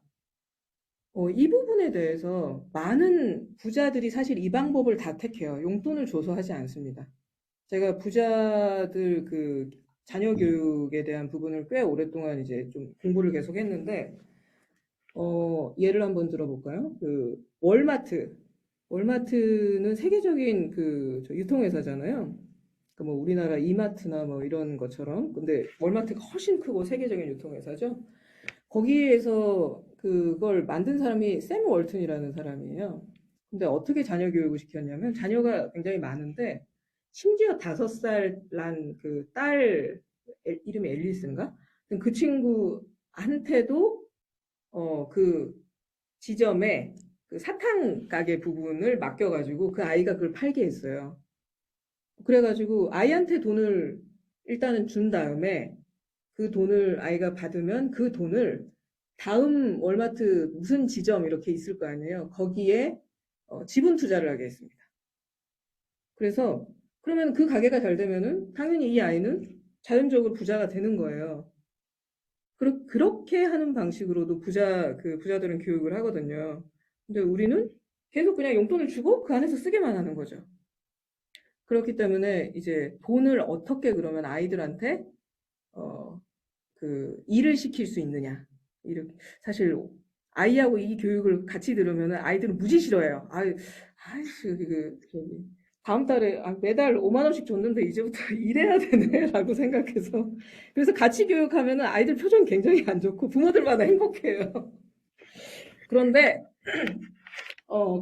이 부분에 대해서 많은 부자들이 사실 이 방법을 다 택해요. 용돈을 줘서 하지 않습니다. 제가 부자들 그 자녀 교육에 대한 부분을 꽤 오랫동안 이제 좀 공부를 계속 했는데, 예를 한번 들어볼까요? 월마트는 세계적인 유통회사잖아요. 뭐 우리나라 이마트나 뭐 이런 것처럼. 근데 월마트가 훨씬 크고 세계적인 유통회사죠. 거기에서 그걸 만든 사람이 샘 월튼이라는 사람이에요. 근데 어떻게 자녀 교육을 시켰냐면 자녀가 굉장히 많은데 심지어 5살 난 그 딸 이름이 앨리스인가? 그 친구한테도 그 지점에 그 사탕 가게 부분을 맡겨가지고 그 아이가 그걸 팔게 했어요. 그래가지고 아이한테 돈을 일단은 준 다음에 그 돈을 아이가 받으면 그 돈을 다음 월마트 무슨 지점 이렇게 있을 거 아니에요. 거기에 지분 투자를 하게 했습니다. 그래서 그러면 그 가게가 잘 되면은 당연히 이 아이는 자연적으로 부자가 되는 거예요. 그렇게 하는 방식으로도 부자들은 교육을 하거든요. 근데 우리는 계속 그냥 용돈을 주고 그 안에서 쓰게만 하는 거죠. 그렇기 때문에 이제 돈을 어떻게 그러면 아이들한테 그 일을 시킬 수 있느냐. 이렇게 사실 아이하고 이 교육을 같이 들으면은 아이들은 무지 싫어해요. 아이씨, 저기, 다음 달에, 매달 5만 원씩 줬는데 이제부터 일해야 되네, 라고 생각해서. 그래서 같이 교육하면은 아이들 표정이 굉장히 안 좋고 부모들마다 행복해요. 그런데,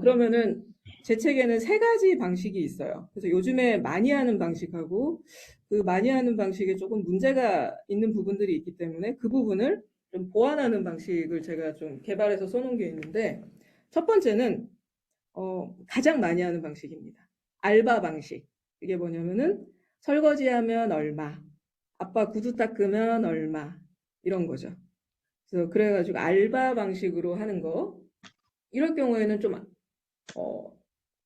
그러면은 제 책에는 세 가지 방식이 있어요. 그래서 요즘에 많이 하는 방식하고 그 많이 하는 방식에 조금 문제가 있는 부분들이 있기 때문에 그 부분을 좀 보완하는 방식을 제가 좀 개발해서 써놓은 게 있는데 첫 번째는 가장 많이 하는 방식입니다. 알바 방식. 이게 뭐냐면은 설거지하면 얼마, 아빠 구두 닦으면 얼마 이런 거죠. 그래서 그래가지고 알바 방식으로 하는 거. 이럴 경우에는 좀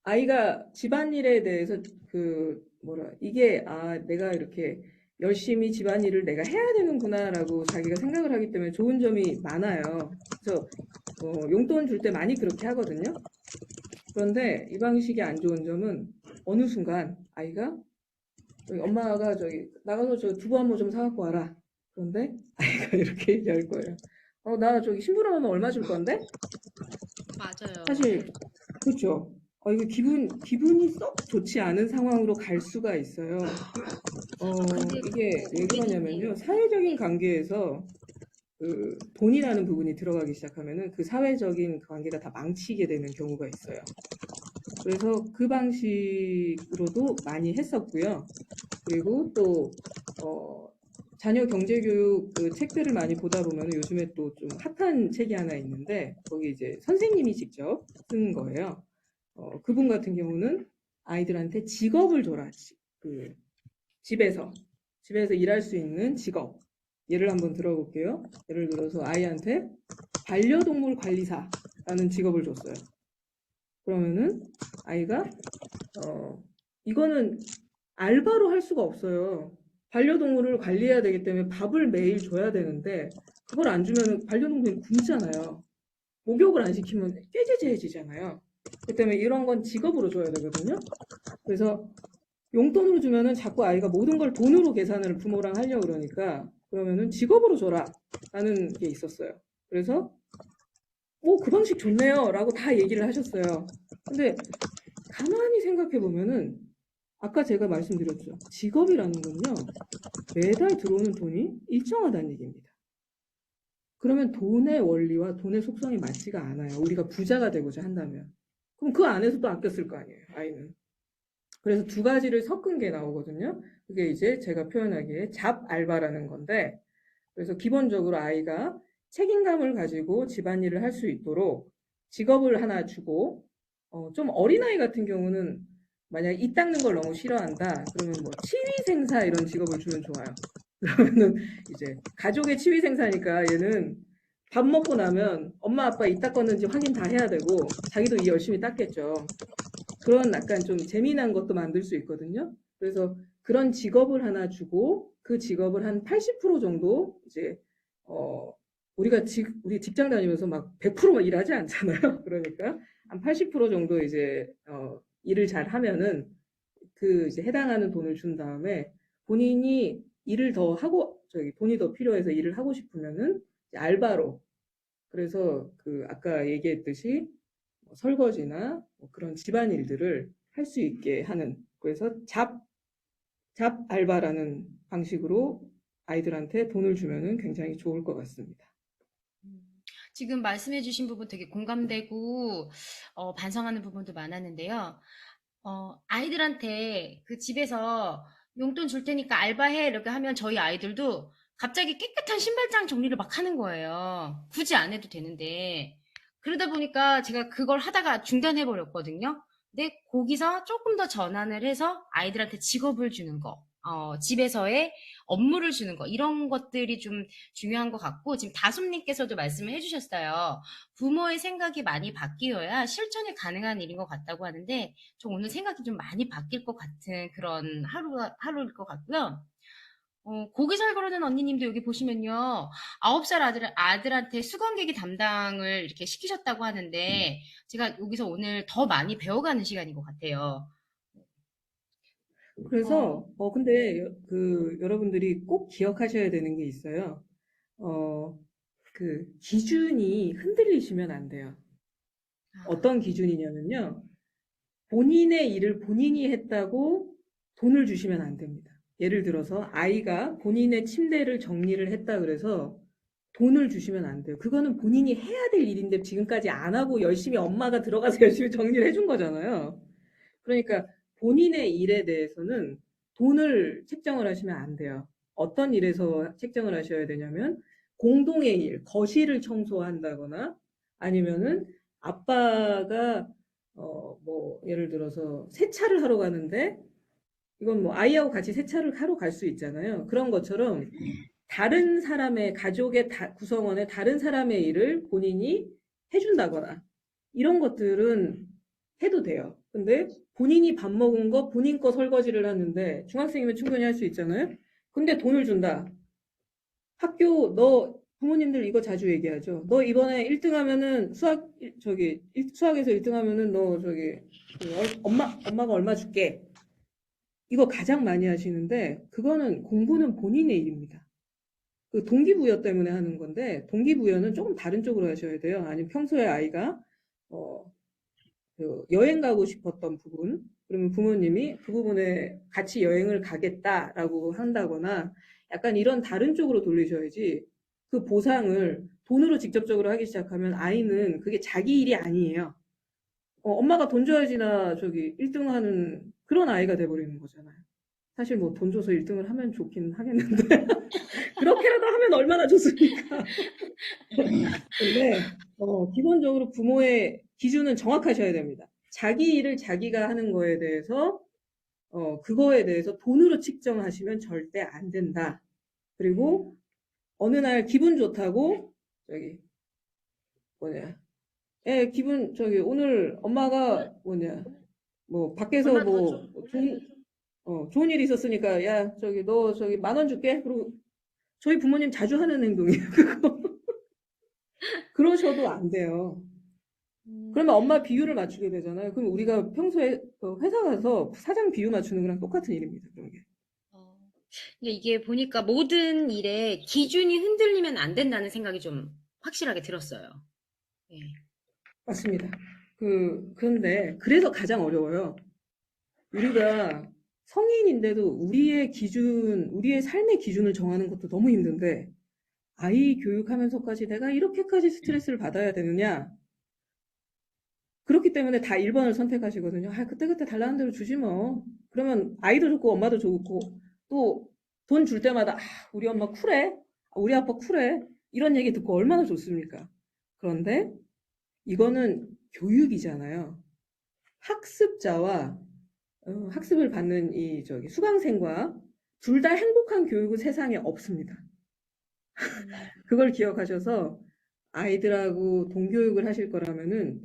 아이가 집안일에 대해서 이게 내가 이렇게 열심히 집안일을 내가 해야 되는구나라고 자기가 생각을 하기 때문에 좋은 점이 많아요. 그래서 용돈 줄 때 많이 그렇게 하거든요. 그런데 이 방식이 안 좋은 점은 어느 순간 아이가 엄마가 나가서 두부 한 모 좀 사갖고 와라. 그런데 아이가 이렇게 얘기할 거예요. 나 심부름 하면 얼마 줄 건데? 맞아요. 사실 그렇죠. 이거 기분이 썩 좋지 않은 상황으로 갈 수가 있어요. 근데 이게 왜 고객님, 그러냐면요. 사회적인 관계에서 그 돈이라는 부분이 들어가기 시작하면은 그 사회적인 관계가 다 망치게 되는 경우가 있어요. 그래서 그 방식으로도 많이 했었고요. 그리고 또, 자녀 경제교육 그 책들을 많이 보다 보면 요즘에 또 좀 핫한 책이 하나 있는데, 거기 이제 선생님이 직접 쓴 거예요. 그분 같은 경우는 아이들한테 직업을 줘라. 집에서 일할 수 있는 직업. 예를 한번 들어볼게요. 예를 들어서 아이한테 반려동물 관리사라는 직업을 줬어요. 그러면은 아이가 이거는 알바로 할 수가 없어요. 반려동물을 관리해야 되기 때문에 밥을 매일 줘야 되는데 그걸 안 주면은 반려동물이 굶잖아요. 목욕을 안 시키면 꾀죄죄해지잖아요. 그렇기 때문에 이런 건 직업으로 줘야 되거든요. 그래서 용돈으로 주면은 자꾸 아이가 모든 걸 돈으로 계산을 부모랑 하려고 그러니까 그러면은 직업으로 줘라 라는 게 있었어요. 그래서 그 방식 좋네요 라고 다 얘기를 하셨어요. 근데 가만히 생각해 보면은 아까 제가 말씀드렸죠. 직업이라는 건요. 매달 들어오는 돈이 일정하다는 얘기입니다. 그러면 돈의 원리와 돈의 속성이 맞지가 않아요. 우리가 부자가 되고자 한다면. 그럼 그 안에서 또 아껴 쓸 거 아니에요, 아이는. 그래서 두 가지를 섞은 게 나오거든요. 그게 이제 제가 표현하기에 잡알바라는 건데, 그래서 기본적으로 아이가 책임감을 가지고 집안일을 할 수 있도록 직업을 하나 주고, 좀 어린아이 같은 경우는 만약 이 닦는 걸 너무 싫어한다. 그러면 뭐 치위생사 이런 직업을 주면 좋아요. 그러면은 이제 가족의 치위생사니까 얘는 밥 먹고 나면 엄마 아빠 이 닦았는지 확인 다 해야 되고 자기도 이 열심히 닦겠죠. 그런 약간 좀 재미난 것도 만들 수 있거든요. 그래서 그런 직업을 하나 주고 그 직업을 한 80% 정도 이제 우리 직장 다니면서 막 100% 일하지 않잖아요. 그러니까 한 80% 정도 이제 일을 잘 하면은 그 이제 해당하는 돈을 준 다음에 본인이 일을 더 하고 돈이 더 필요해서 일을 하고 싶으면은 이제 알바로 그래서 그 아까 얘기했듯이 설거지나 그런 집안일들을 할 수 있게 하는 그래서 잡 알바라는 방식으로 아이들한테 돈을 주면은 굉장히 좋을 것 같습니다. 지금 말씀해주신 부분 되게 공감되고 반성하는 부분도 많았는데요. 아이들한테 그 집에서 용돈 줄 테니까 알바해 이렇게 하면 저희 아이들도 갑자기 깨끗한 신발장 정리를 막 하는 거예요. 굳이 안 해도 되는데. 그러다 보니까 제가 그걸 하다가 중단해 버렸거든요. 근데 거기서 조금 더 전환을 해서 아이들한테 직업을 주는 거, 집에서의 업무를 주는 거, 이런 것들이 좀 중요한 것 같고, 지금 다솜님께서도 말씀을 해주셨어요. 부모의 생각이 많이 바뀌어야 실천이 가능한 일인 것 같다고 하는데, 저 오늘 생각이 좀 많이 바뀔 것 같은 그런 하루일 것 같고요. 고기 잘 고르는 언니님도 여기 보시면요. 9살 아들한테 수건개기 담당을 이렇게 시키셨다고 하는데, 제가 여기서 오늘 더 많이 배워가는 시간인 것 같아요. 어, 그래서 근데 그 여러분들이 꼭 기억하셔야 되는 게 있어요. 그 기준이 흔들리시면 안 돼요. 어떤 기준이냐면요. 본인의 일을 본인이 했다고 돈을 주시면 안 됩니다. 예를 들어서 아이가 본인의 침대를 정리를 했다 그래서 돈을 주시면 안 돼요. 그거는 본인이 해야 될 일인데 지금까지 안 하고 열심히 엄마가 들어가서 열심히 정리를 해준 거잖아요. 그러니까 본인의 일에 대해서는 돈을 책정을 하시면 안 돼요. 어떤 일에서 책정을 하셔야 되냐면 공동의 일, 거실을 청소한다거나 아니면은 아빠가 뭐 예를 들어서 세차를 하러 가는데 이건 뭐 아이하고 같이 세차를 하러 갈 수 있잖아요. 그런 것처럼 다른 사람의 가족의 구성원의 다른 사람의 일을 본인이 해준다거나 이런 것들은 해도 돼요. 근데 본인이 밥 먹은 거 본인 거 설거지를 하는데 중학생이면 충분히 할 수 있잖아요. 근데 돈을 준다. 학교 너 부모님들 이거 자주 얘기하죠. 너 이번에 1등 하면은 수학에서 1등 하면은 너 엄마가 얼마 줄게. 이거 가장 많이 하시는데 그거는 공부는 본인의 일입니다. 그 동기부여 때문에 하는 건데 동기부여는 조금 다른 쪽으로 하셔야 돼요. 아니면 평소에 아이가 그 여행 가고 싶었던 부분, 그러면 부모님이 그 부분에 같이 여행을 가겠다라고 한다거나 약간 이런 다른 쪽으로 돌리셔야지 그 보상을 돈으로 직접적으로 하기 시작하면 아이는 그게 자기 일이 아니에요. 엄마가 돈 줘야지 나 1등 하는 그런 아이가 돼버리는 거잖아요. 사실 뭐 돈 줘서 1등을 하면 좋긴 하겠는데 그렇게라도 하면 얼마나 좋습니까? 근데 기본적으로 부모의 기준은 정확하셔야 됩니다. 자기 일을 자기가 하는 거에 대해서 그거에 대해서 돈으로 측정하시면 절대 안 된다. 그리고 어느 날 기분 좋다고 기분 오늘 엄마가 뭐 밖에서 뭐 좋은 일이 있었으니까 야 너 10,000원 줄게. 그리고 저희 부모님 자주 하는 행동이에요. 그거. 그러셔도 안 돼요. 그러면 엄마 비율을 맞추게 되잖아요. 그럼 우리가 평소에 회사 가서 사장 비율 맞추는 거랑 똑같은 일입니다. 그런 게. 근데 이게 보니까 모든 일에 기준이 흔들리면 안 된다는 생각이 좀 확실하게 들었어요. 예. 맞습니다. 그런데 그래서 가장 어려워요. 우리가 성인인데도 우리의 삶의 기준을 정하는 것도 너무 힘든데 아이 교육하면서까지 내가 이렇게까지 스트레스를 받아야 되느냐? 그렇기 때문에 다 1번을 선택하시거든요. 그때그때 달라는 대로 주지 뭐. 그러면 아이도 좋고 엄마도 좋고 또 돈 줄 때마다 우리 엄마 쿨해. 우리 아빠 쿨해. 이런 얘기 듣고 얼마나 좋습니까? 그런데 이거는 교육이잖아요. 학습자와 학습을 받는 수강생과 둘 다 행복한 교육은 세상에 없습니다. 그걸 기억하셔서 아이들하고 동교육을 하실 거라면은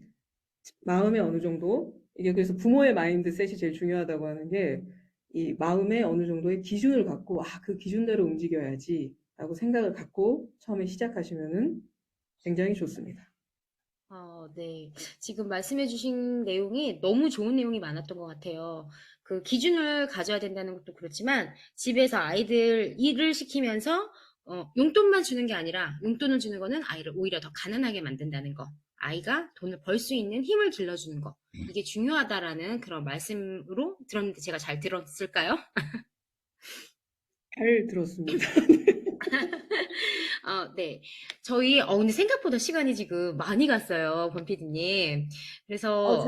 마음에 어느 정도 이게 그래서 부모의 마인드셋이 제일 중요하다고 하는 게 이 마음에 어느 정도의 기준을 갖고 그 기준대로 움직여야지 라고 생각을 갖고 처음에 시작하시면은 굉장히 좋습니다. 네. 지금 말씀해주신 내용이 너무 좋은 내용이 많았던 것 같아요. 그 기준을 가져야 된다는 것도 그렇지만 집에서 아이들 일을 시키면서 용돈만 주는 게 아니라 용돈을 주는 거는 아이를 오히려 더 가난하게 만든다는 거. 아이가 돈을 벌 수 있는 힘을 길러주는 거. 이게 중요하다라는 그런 말씀으로 들었는데 제가 잘 들었을까요? 잘 들었습니다. 네. 저희, 근데 생각보다 시간이 지금 많이 갔어요, 권PD님. 그래서,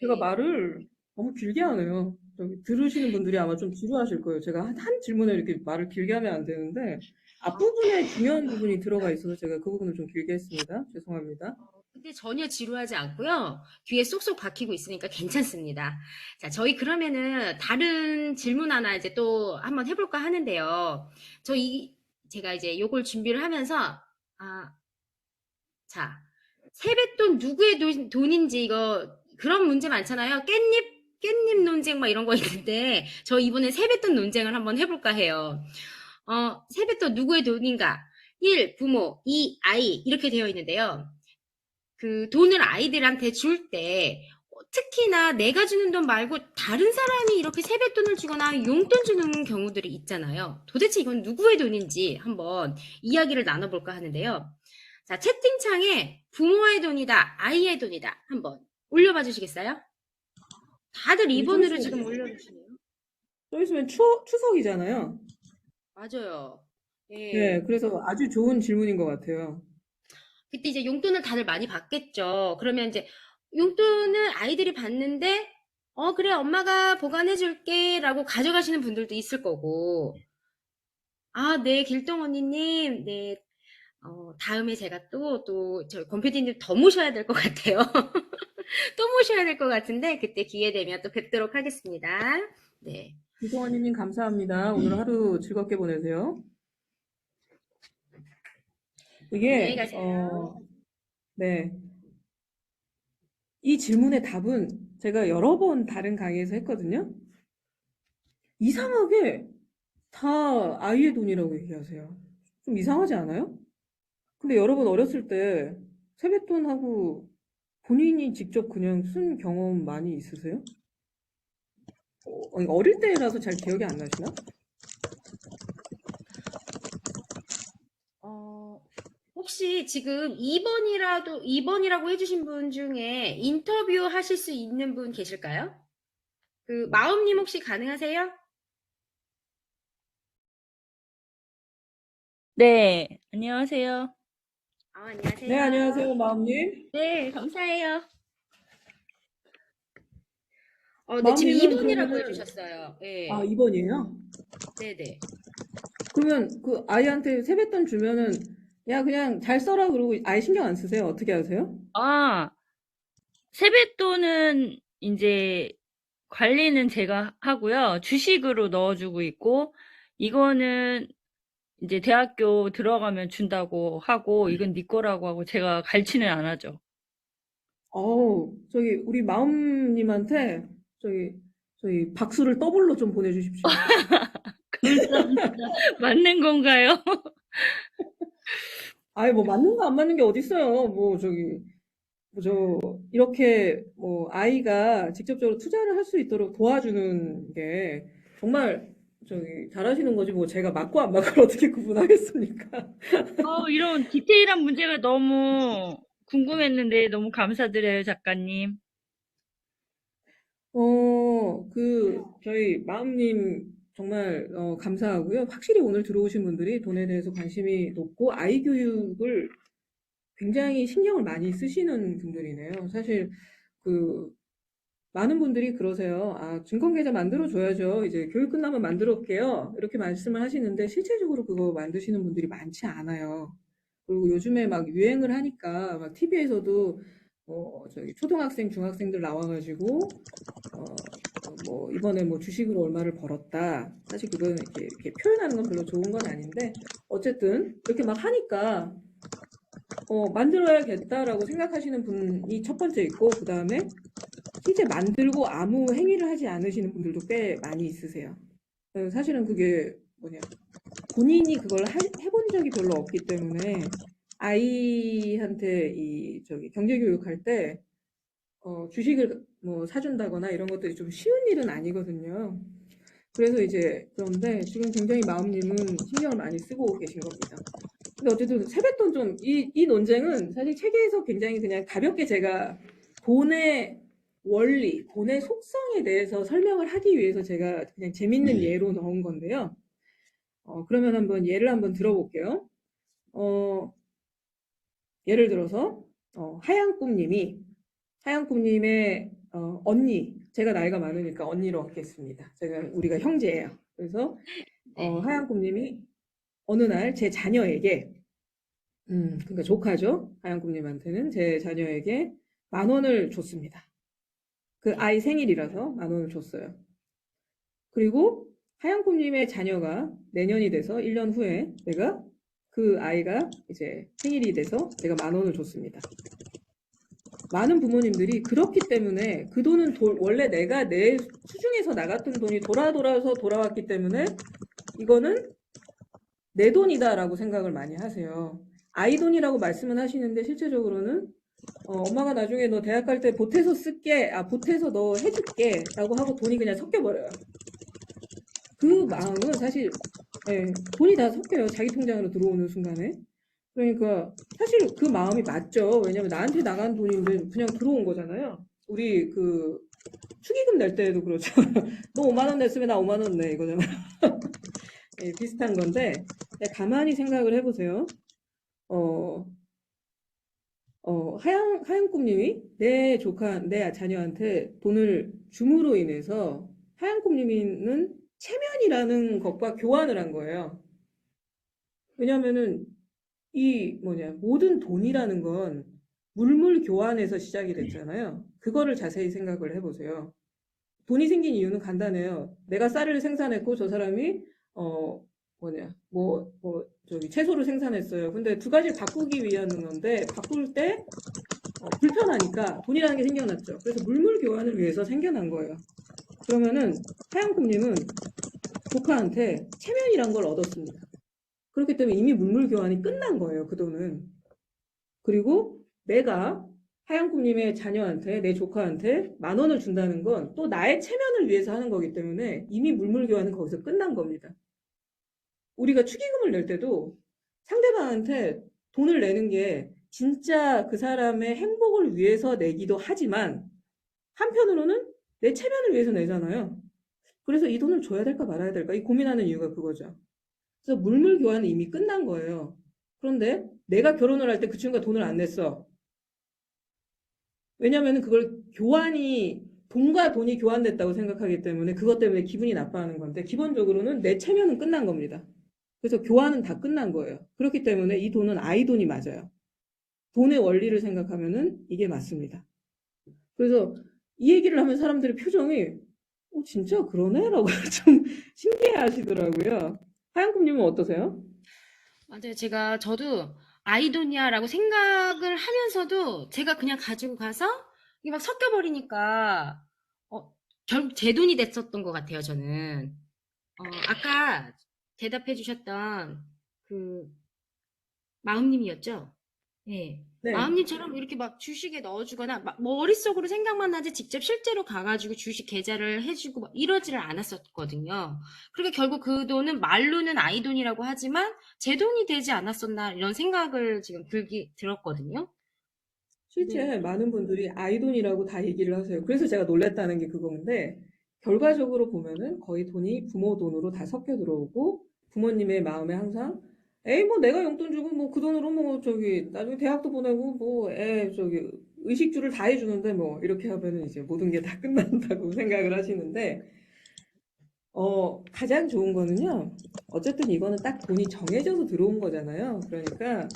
제가 말을 너무 길게 하네요. 들으시는 분들이 아마 좀 지루하실 거예요. 제가 한 질문에 이렇게 말을 길게 하면 안 되는데, 앞부분에 중요한 부분이 들어가 있어서 제가 그 부분을 좀 길게 했습니다. 죄송합니다. 근데 전혀 지루하지 않고요. 귀에 쏙쏙 박히고 있으니까 괜찮습니다. 자, 저희 그러면은 다른 질문 하나 이제 또 한번 해볼까 하는데요. 제가 이제 요걸 준비를 하면서, 자, 세뱃돈 누구의 돈인지 그런 문제 많잖아요. 깻잎 논쟁 막 이런 거 있는데, 저 이번에 세뱃돈 논쟁을 한번 해볼까 해요. 세뱃돈 누구의 돈인가? 1. 부모, 2. 아이, 이렇게 되어 있는데요. 그 돈을 아이들한테 줄 때 특히나 내가 주는 돈 말고 다른 사람이 이렇게 세뱃돈을 주거나 용돈 주는 경우들이 있잖아요. 도대체 이건 누구의 돈인지 한번 이야기를 나눠볼까 하는데요. 자, 채팅창에 부모의 돈이다, 아이의 돈이다. 한번 올려봐 주시겠어요? 다들 여기 2번으로 좀 지금 있으면, 올려주시네요. 좀 있으면 추석이잖아요. 맞아요. 예. 네, 그래서 아주 좋은 질문인 것 같아요. 그때 이제 용돈을 다들 많이 받겠죠. 그러면 이제 용돈을 아이들이 받는데, 그래, 엄마가 보관해줄게, 라고 가져가시는 분들도 있을 거고, 아, 네, 길동 언니님, 네, 다음에 제가 저희 권PD님 더 모셔야 될 것 같아요. 또 모셔야 될 것 같은데, 그때 기회 되면 또 뵙도록 하겠습니다. 네. 이동환님 감사합니다. 오늘 하루 즐겁게 보내세요. 안녕히 이게, 가세요. 네. 이 질문의 답은 제가 여러 번 다른 강의에서 했거든요. 이상하게 다 아이의 돈이라고 얘기하세요. 좀 이상하지 않아요? 근데 여러분 어렸을 때 세뱃돈하고 본인이 직접 그냥 쓴 경험 많이 있으세요? 어릴 때라서 잘 기억이 안 나시나? 혹시 지금 2번이라고 해주신 분 중에 인터뷰 하실 수 있는 분 계실까요? 마음님 혹시 가능하세요? 네, 안녕하세요. 안녕하세요. 네, 안녕하세요, 마음님. 네, 감사해요. 네, 지금 마음님은 2번이라고 그러면은, 해주셨어요. 네, 2번이에요? 네네. 그러면 그 아이한테 세뱃돈 주면은, 야, 그냥 잘 써라 그러고 아예 신경 안 쓰세요? 어떻게 하세요? 아, 세뱃돈은 이제 관리는 제가 하고요. 주식으로 넣어주고 있고, 이거는 이제 대학교 들어가면 준다고 하고, 이건 네 거라고 하고, 제가 갈치는 안 하죠. 저기, 우리 마음님한테, 저희 박수를 더블로 좀 보내주십시오. 감사합니다. 맞는 건가요? 아이, 뭐, 맞는 거 안 맞는 게 어딨어요. 이렇게, 아이가 직접적으로 투자를 할 수 있도록 도와주는 게, 정말, 잘하시는 거지, 뭐, 제가 맞고 안 맞고 어떻게 구분하겠습니까? 이런 디테일한 문제가 너무 궁금했는데, 너무 감사드려요, 작가님. 저희 마음님 정말 감사하고요. 확실히 오늘 들어오신 분들이 돈에 대해서 관심이 높고 아이 교육을 굉장히 신경을 많이 쓰시는 분들이네요. 사실 그 많은 분들이 그러세요. 증권계좌 만들어줘야죠. 이제 교육 끝나면 만들어 올게요. 이렇게 말씀을 하시는데 실제적으로 그거 만드시는 분들이 많지 않아요. 그리고 요즘에 막 유행을 하니까 막 TV에서도 초등학생, 중학생들 나와가지고 이번에 뭐 주식으로 얼마를 벌었다. 사실 그거는 이렇게 표현하는 건 별로 좋은 건 아닌데 어쨌든 이렇게 막 하니까 만들어야겠다라고 생각하시는 분이 첫 번째 있고 그 다음에 실제 만들고 아무 행위를 하지 않으시는 분들도 꽤 많이 있으세요. 사실은 그게 본인이 그걸 해본 적이 별로 없기 때문에 아이한테 경제교육할 때 주식을 뭐 사준다거나 이런 것들이 좀 쉬운 일은 아니거든요. 그래서 그런데 지금 굉장히 마음님은 신경을 많이 쓰고 계신 겁니다. 근데 어쨌든 세뱃돈 이 논쟁은 사실 책에서 굉장히 그냥 가볍게 제가 돈의 원리, 돈의 속성에 대해서 설명을 하기 위해서 제가 그냥 재밌는 예로 넣은 건데요. 그러면 예를 한번 들어볼게요. 예를 들어서, 하양꿈님의 언니, 제가 나이가 많으니까 언니로 하겠습니다. 우리가 형제예요. 그래서, 하양꿈님이 어느 날 제 자녀에게, 그러니까 조카죠. 하양꿈님한테는 제 자녀에게 10,000원을 줬습니다. 그 아이 생일이라서 10,000원을 줬어요. 그리고 하양꿈님의 자녀가 내년이 돼서 1년 후에 그 아이가 이제 생일이 돼서 제가 10,000원을 줬습니다. 많은 부모님들이 그렇기 때문에 그 돈은 원래 내가 내 수중에서 나갔던 돈이 돌아서 돌아왔기 때문에 이거는 내 돈이다라고 생각을 많이 하세요. 아이 돈이라고 말씀은 하시는데 실제적으로는 엄마가 나중에 너 대학 갈 때 보태서 쓸게, 보태서 너 해줄게, 라고 하고 돈이 그냥 섞여버려요. 그 맞아요. 마음은 사실, 예, 돈이 다 섞여요. 자기 통장으로 들어오는 순간에. 그러니까, 사실 그 마음이 맞죠. 왜냐면 나한테 나간 돈인데 그냥 들어온 거잖아요. 우리 축의금 낼 때도 그렇죠. 너 5만 원 냈으면 나 5만 원 내, 이거잖아. 예, 비슷한 건데, 가만히 생각을 해보세요. 어, 하양꿈님이 내 자녀한테 돈을 줌으로 인해서 하양꿈님이는 체면이라는 것과 교환을 한 거예요. 왜냐면은 모든 돈이라는 건 물물 교환에서 시작이 됐잖아요. 그거를 자세히 생각을 해보세요. 돈이 생긴 이유는 간단해요. 내가 쌀을 생산했고 저 사람이 어 채소를 생산했어요. 근데 두 가지를 바꾸기 위한 건데 바꿀 때 불편하니까 돈이라는 게 생겨났죠. 그래서 물물 교환을 위해서 생겨난 거예요. 그러면은 하양꿈님은 조카한테 체면이란 걸 얻었습니다. 그렇기 때문에 이미 물물 교환이 끝난 거예요. 그 돈은. 그리고 내가 하양꿈님의 자녀한테, 내 조카한테 10,000원을 준다는 건 또 나의 체면을 위해서 하는 거기 때문에 이미 물물 교환은 거기서 끝난 겁니다. 우리가 축의금을 낼 때도 상대방한테 돈을 내는 게 진짜 그 사람의 행복을 위해서 내기도 하지만 한편으로는 내 체면을 위해서 내잖아요. 그래서 이 돈을 줘야 될까 말아야 될까 이 고민하는 이유가 그거죠. 그래서 물물 교환은 이미 끝난 거예요. 그런데 내가 결혼을 할 때 그 친구가 돈을 안 냈어. 왜냐면은 그걸 돈과 돈이 교환됐다고 생각하기 때문에 그것 때문에 기분이 나빠하는 건데 기본적으로는 내 체면은 끝난 겁니다. 그래서 교환은 다 끝난 거예요. 그렇기 때문에 이 돈은 아이 돈이 맞아요. 돈의 원리를 생각하면은 이게 맞습니다. 그래서 이 얘기를 하면 사람들의 표정이 진짜 그러네? 라고 좀 신기해 하시더라고요. 하양꿈님은 어떠세요? 맞아요. 저도 아이도니아라고 생각을 하면서도 제가 그냥 가지고 가서 이게 막 섞여버리니까, 결국 제 돈이 됐었던 것 같아요, 저는. 아까 대답해 주셨던 그 마음님이었죠? 예. 네. 마음님처럼 이렇게 막 주식에 넣어주거나 막 머릿속으로 생각만 나지 직접 실제로 가가지고 주식 계좌를 해주고 막 이러지를 않았었거든요. 그러니까 결국 그 돈은 말로는 아이 돈이라고 하지만 제 돈이 되지 않았었나 이런 생각을 지금 들었거든요. 네. 실제 많은 분들이 아이 돈이라고 다 얘기를 하세요. 그래서 제가 놀랐다는 게 그건데, 결과적으로 보면은 거의 돈이 부모 돈으로 다 섞여 들어오고, 부모님의 마음에 항상, 에이, 뭐 내가 용돈 주고, 뭐 그 돈으로 나중에 대학도 보내고, 의식주를 다 해주는데, 뭐, 이렇게 하면은 이제 모든 게 다 끝난다고 생각을 하시는데, 가장 좋은 거는요, 어쨌든 이거는 딱 돈이 정해져서 들어온 거잖아요. 그러니까,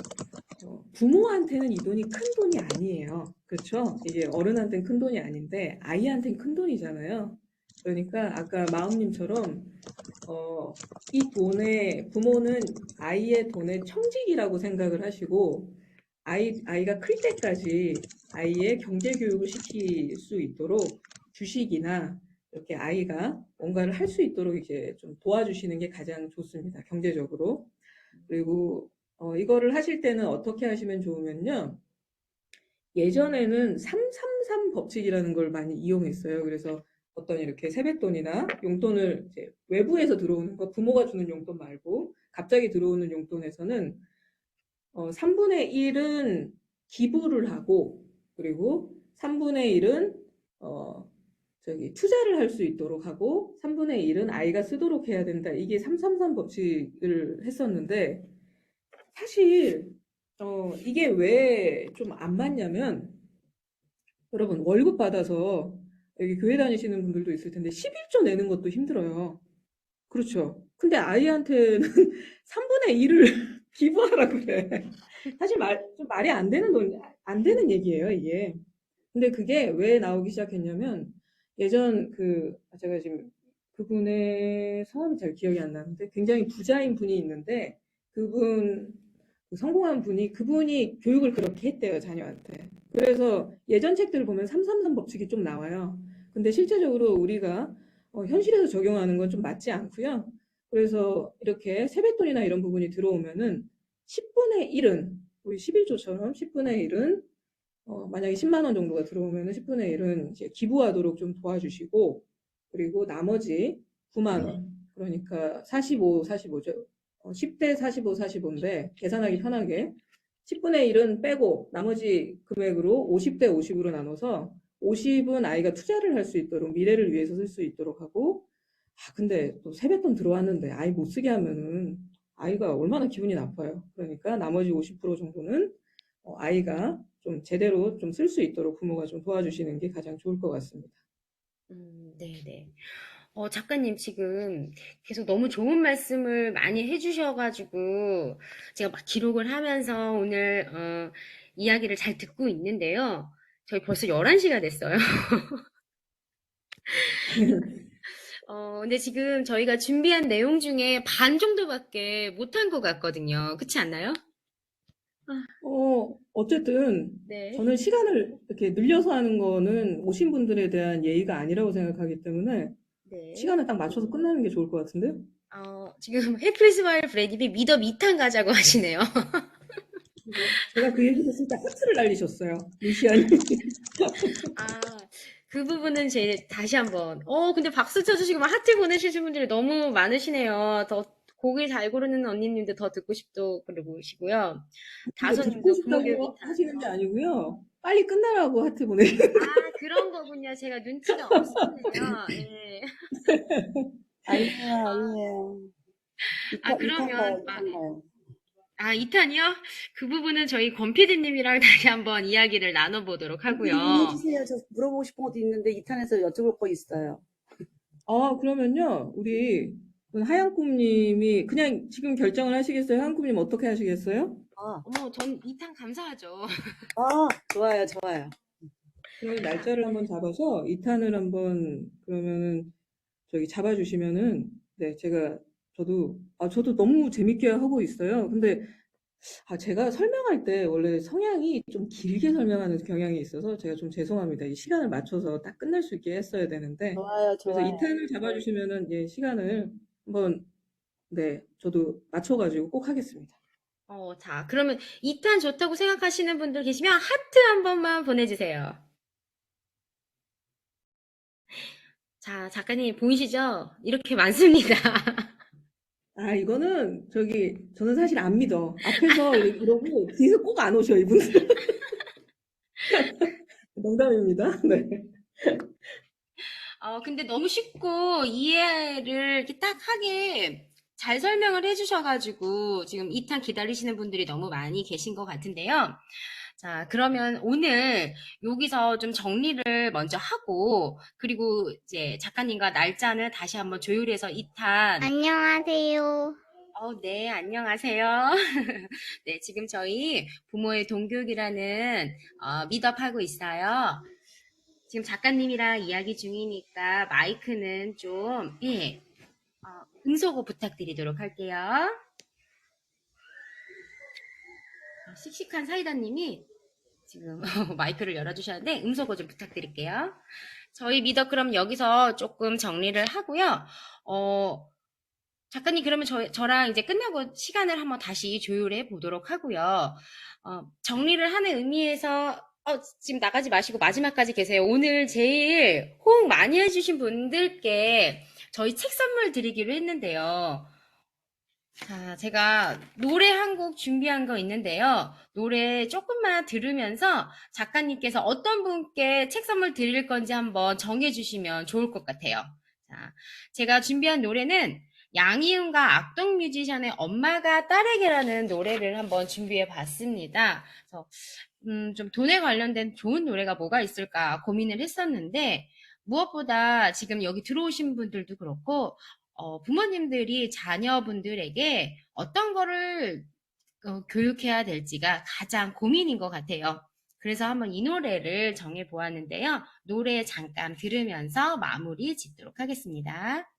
부모한테는 이 돈이 큰 돈이 아니에요. 그렇죠? 이게 어른한테는 큰 돈이 아닌데 아이한테는 큰 돈이잖아요. 그러니까 아까 마음님처럼 이 돈에 부모는 아이의 돈의 청직이라고 생각을 하시고 아이가 클 때까지 아이의 경제 교육을 시킬 수 있도록 주식이나 이렇게 아이가 뭔가를 할 수 있도록 이제 좀 도와주시는 게 가장 좋습니다. 경제적으로. 그리고 이거를 하실 때는 어떻게 하시면 좋으면요. 예전에는 333 법칙이라는 걸 많이 이용했어요. 그래서 어떤 이렇게 세뱃돈이나 용돈을 이제 외부에서 들어오는 거, 부모가 주는 용돈 말고 갑자기 들어오는 용돈에서는 3분의 1은 기부를 하고 그리고 3분의 1은 투자를 할 수 있도록 하고 3분의 1은 아이가 쓰도록 해야 된다. 이게 333 법칙을 했었는데 사실 이게 왜 좀 안 맞냐면 여러분 월급 받아서 여기 교회 다니시는 분들도 있을 텐데 11조 내는 것도 힘들어요. 그렇죠. 근데 아이한테는 3분의 1을 기부하라 그래. 사실 좀 말이 안 되는 얘기예요, 이게. 근데 그게 왜 나오기 시작했냐면 예전 제가 지금 그분의 성함이 잘 기억이 안 나는데 굉장히 부자인 분이 있는데 성공한 그분이 교육을 그렇게 했대요, 자녀한테. 그래서 예전 책들을 보면 333 법칙이 좀 나와요. 근데 실제적으로 우리가 현실에서 적용하는 건 좀 맞지 않고요. 그래서 이렇게 세뱃돈이나 이런 부분이 들어오면은 10분의 1은 우리 11조처럼 10분의 1은 만약에 10만 원 정도가 들어오면은 10분의 1은 이제 기부하도록 좀 도와주시고, 그리고 나머지 9만 원. 그러니까 45, 45죠. 10대 45, 45인데 계산하기 편하게 10분의 1은 빼고 나머지 금액으로 50대 50으로 나눠서 50은 아이가 투자를 할 수 있도록 미래를 위해서 쓸 수 있도록 하고, 근데 또 세뱃돈 들어왔는데 아이 못 쓰게 하면은 아이가 얼마나 기분이 나빠요. 그러니까 나머지 50% 정도는 아이가 좀 제대로 좀 쓸 수 있도록 부모가 좀 도와주시는 게 가장 좋을 것 같습니다. 네네. 작가님 지금 계속 너무 좋은 말씀을 많이 해주셔가지고 제가 막 기록을 하면서 오늘 이야기를 잘 듣고 있는데요. 저희 벌써 11시가 됐어요. 근데 지금 저희가 준비한 내용 중에 반 정도밖에 못한 것 같거든요. 그렇지 않나요? 어쨌든 네. 저는 시간을 이렇게 늘려서 하는 거는 오신 분들에 대한 예의가 아니라고 생각하기 때문에 네. 시간을 딱 맞춰서 끝나는 게 좋을 것 같은데요? 지금 해플스마일 브레님이 미더 미탄 가자고 하시네요. 제가 그 얘기 했을 때 하트를 날리셨어요. 루시아님. 그 부분은 다시 한번. 근데 박수 쳐주시고 막 하트 보내주신 분들이 너무 많으시네요. 더 곡을 잘 고르는 언니님들 더 듣고 싶도 그러시고요. 이거 듣고 다솜님도 부모교육 싶다고 미탄. 하시는 게 아니고요. 빨리 끝나라고 하트 보내주세요. 그런 거군요. 제가 눈치가 없었네요. 예. 아니에요. 이탄 그러면, 가요, 이탄 가요. 2탄이요? 그 부분은 저희 권PD님이랑 다시 한번 이야기를 나눠보도록 하고요. 해주세요. 저 물어보고 싶은 것도 있는데 이탄에서 여쭤볼 거 있어요. 그러면요, 우리 하양꿈님이 그냥 지금 결정을 하시겠어요? 하양꿈님 어떻게 하시겠어요? 전 2탄 감사하죠. 좋아요, 좋아요. 그럼 날짜를 한번 잡아서 2탄을 한번 그러면은 저기 잡아주시면은 네, 저도 너무 재밌게 하고 있어요. 근데 제가 설명할 때 원래 성향이 좀 길게 설명하는 경향이 있어서 제가 좀 죄송합니다. 이 시간을 맞춰서 딱 끝낼 수 있게 했어야 되는데 좋아요, 그래서 좋아요. 2탄을 잡아주시면은 예, 시간을 한번 네, 저도 맞춰가지고 꼭 하겠습니다. 자, 그러면 2탄 좋다고 생각하시는 분들 계시면 하트 한 번만 보내주세요. 자, 작가님 보이시죠? 이렇게 많습니다. 이거는 저는 사실 안 믿어. 앞에서 이러고 뒤에서 꼭 안 오셔, 이분들. 농담입니다. 네. 근데 너무 쉽고 이해를 이렇게 딱 하게 잘 설명을 해주셔가지고 지금 2탄 기다리시는 분들이 너무 많이 계신 것 같은데요. 자, 그러면 오늘 여기서 좀 정리를 먼저 하고, 그리고 이제 작가님과 날짜는 다시 한번 조율해서 2탄. 안녕하세요. 네, 안녕하세요. 네, 지금 저희 부모의 동교육이라는 미덥 하고 있어요. 지금 작가님이랑 이야기 중이니까 마이크는 좀, 예, 음소거 부탁드리도록 할게요. 씩씩한 사이다님이 지금 마이크를 열어주셨는데 음소거 좀 부탁드릴게요. 저희 미더 그럼 여기서 조금 정리를 하고요. 작가님 그러면 저랑 이제 끝나고 시간을 한번 다시 조율해 보도록 하고요. 정리를 하는 의미에서 지금 나가지 마시고 마지막까지 계세요. 오늘 제일 호응 많이 해주신 분들께 저희 책 선물 드리기로 했는데요. 자, 제가 노래 한 곡 준비한 거 있는데요. 노래 조금만 들으면서 작가님께서 어떤 분께 책 선물 드릴 건지 한번 정해주시면 좋을 것 같아요. 자, 제가 준비한 노래는 양희은과 악동 뮤지션의 엄마가 딸에게라는 노래를 한번 준비해 봤습니다. 그래서 좀 돈에 관련된 좋은 노래가 뭐가 있을까 고민을 했었는데 무엇보다 지금 여기 들어오신 분들도 그렇고 부모님들이 자녀분들에게 어떤 거를 교육해야 될지가 가장 고민인 것 같아요. 그래서 한번 이 노래를 정해 보았는데요. 노래 잠깐 들으면서 마무리 짓도록 하겠습니다.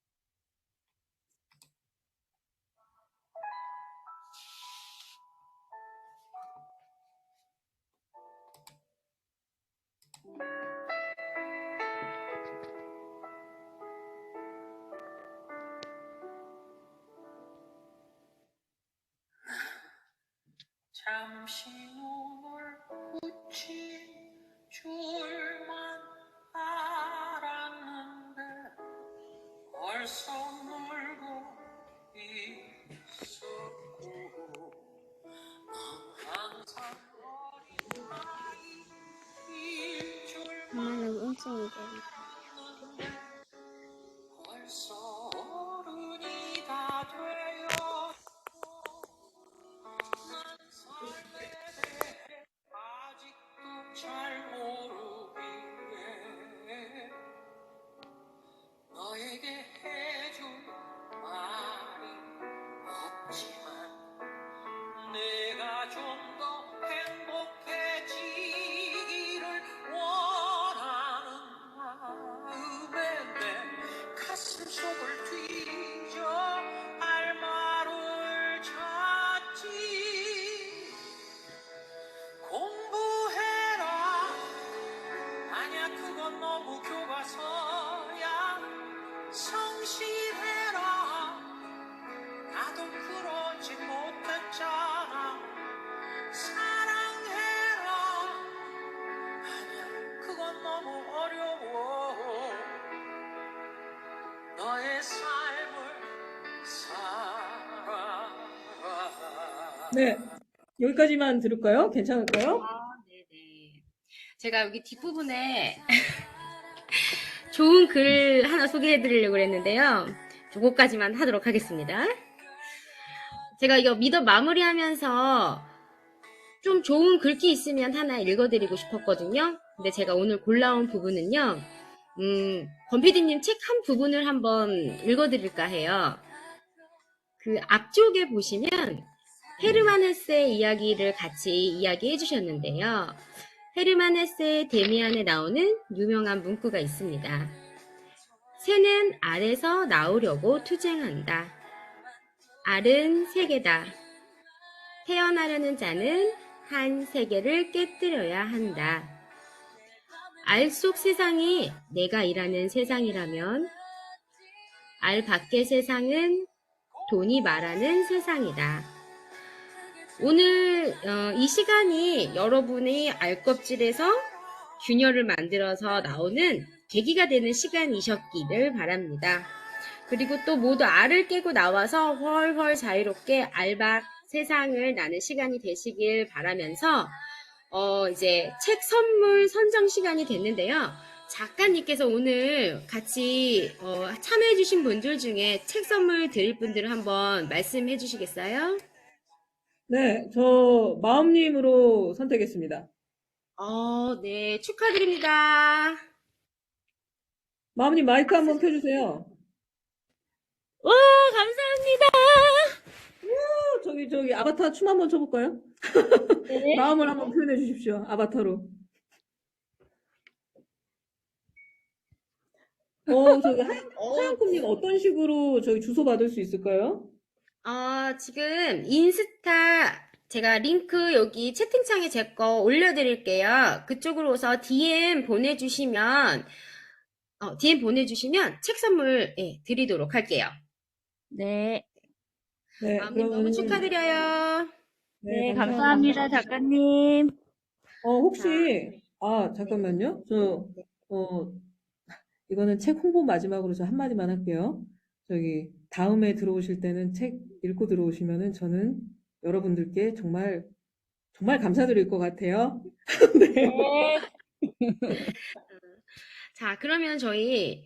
잠시 눈을 붙인 줄만 알았는데 벌써 놀고 있었고 넌 항상 어린 아이일 줄만 알았는데 벌써 어른이 다 되었고 난 삶에 대해 아직도 잘 모르기에 너에게 해줄 말이 없지만 내가 좀 더 행복해지기를 원하는 마음에 내 가슴 속을 뒤져 할 말을 찾지 공부해라 아니야 그건 너무 교과서야 성실해라 나도 그러지 못했잖아 사랑해라 아니야 그건 너무 어려워 너의 삶을 살아 네, 여기까지만 들을까요? 괜찮을까요? 네네. 제가 여기 뒷부분에 좋은 글 하나 소개해 드리려고 했는데요. 요거까지만 하도록 하겠습니다. 제가 이거 미덕 마무리하면서 좀 좋은 글귀 있으면 하나 읽어드리고 싶었거든요. 근데 제가 오늘 골라온 부분은요, 권PD님 책 한 부분을 한번 읽어드릴까 해요. 그 앞쪽에 보시면 헤르만 헤세의 이야기를 같이 이야기해 주셨는데요. 헤르만 헤세의 데미안에 나오는 유명한 문구가 있습니다. 새는 알에서 나오려고 투쟁한다. 알은 세계다. 태어나려는 자는 한 세계를 깨뜨려야 한다. 알 속 세상이 내가 일하는 세상이라면 알 밖의 세상은 돈이 말하는 세상이다. 오늘 이 시간이 여러분이 알껍질에서 균열을 만들어서 나오는 계기가 되는 시간이셨기를 바랍니다. 그리고 또 모두 알을 깨고 나와서 훨훨 자유롭게 알밖 세상을 나는 시간이 되시길 바라면서 이제 책 선물 선정 시간이 됐는데요. 작가님께서 오늘 같이 참여해주신 분들 중에 책 선물 드릴 분들을 한번 말씀해 주시겠어요? 네, 저 마음님으로 선택했습니다. 네, 축하드립니다. 마음님 마이크 한번 켜주세요. 와, 감사합니다. 저기 아바타 춤 한번 춰볼까요? 네. 마음을 한번 표현해 주십시오. 아바타로. 저기 하얀꿈님 어떤 식으로 저기 주소 받을 수 있을까요? 지금 인스타 제가 링크 여기 채팅창에 제 거 올려드릴게요. 그쪽으로서 DM 보내주시면 책 선물 드리도록 할게요. 네. 네, 마음님 너무 그러면은 축하드려요. 네, 감사합니다, 작가님. 혹시 잠깐만요. 이거는 책 홍보 마지막으로 저 한마디만 할게요. 저기 다음에 들어오실 때는 책 읽고 들어오시면은 저는 여러분들께 정말 정말 감사드릴 것 같아요. 네. 자, 그러면 저희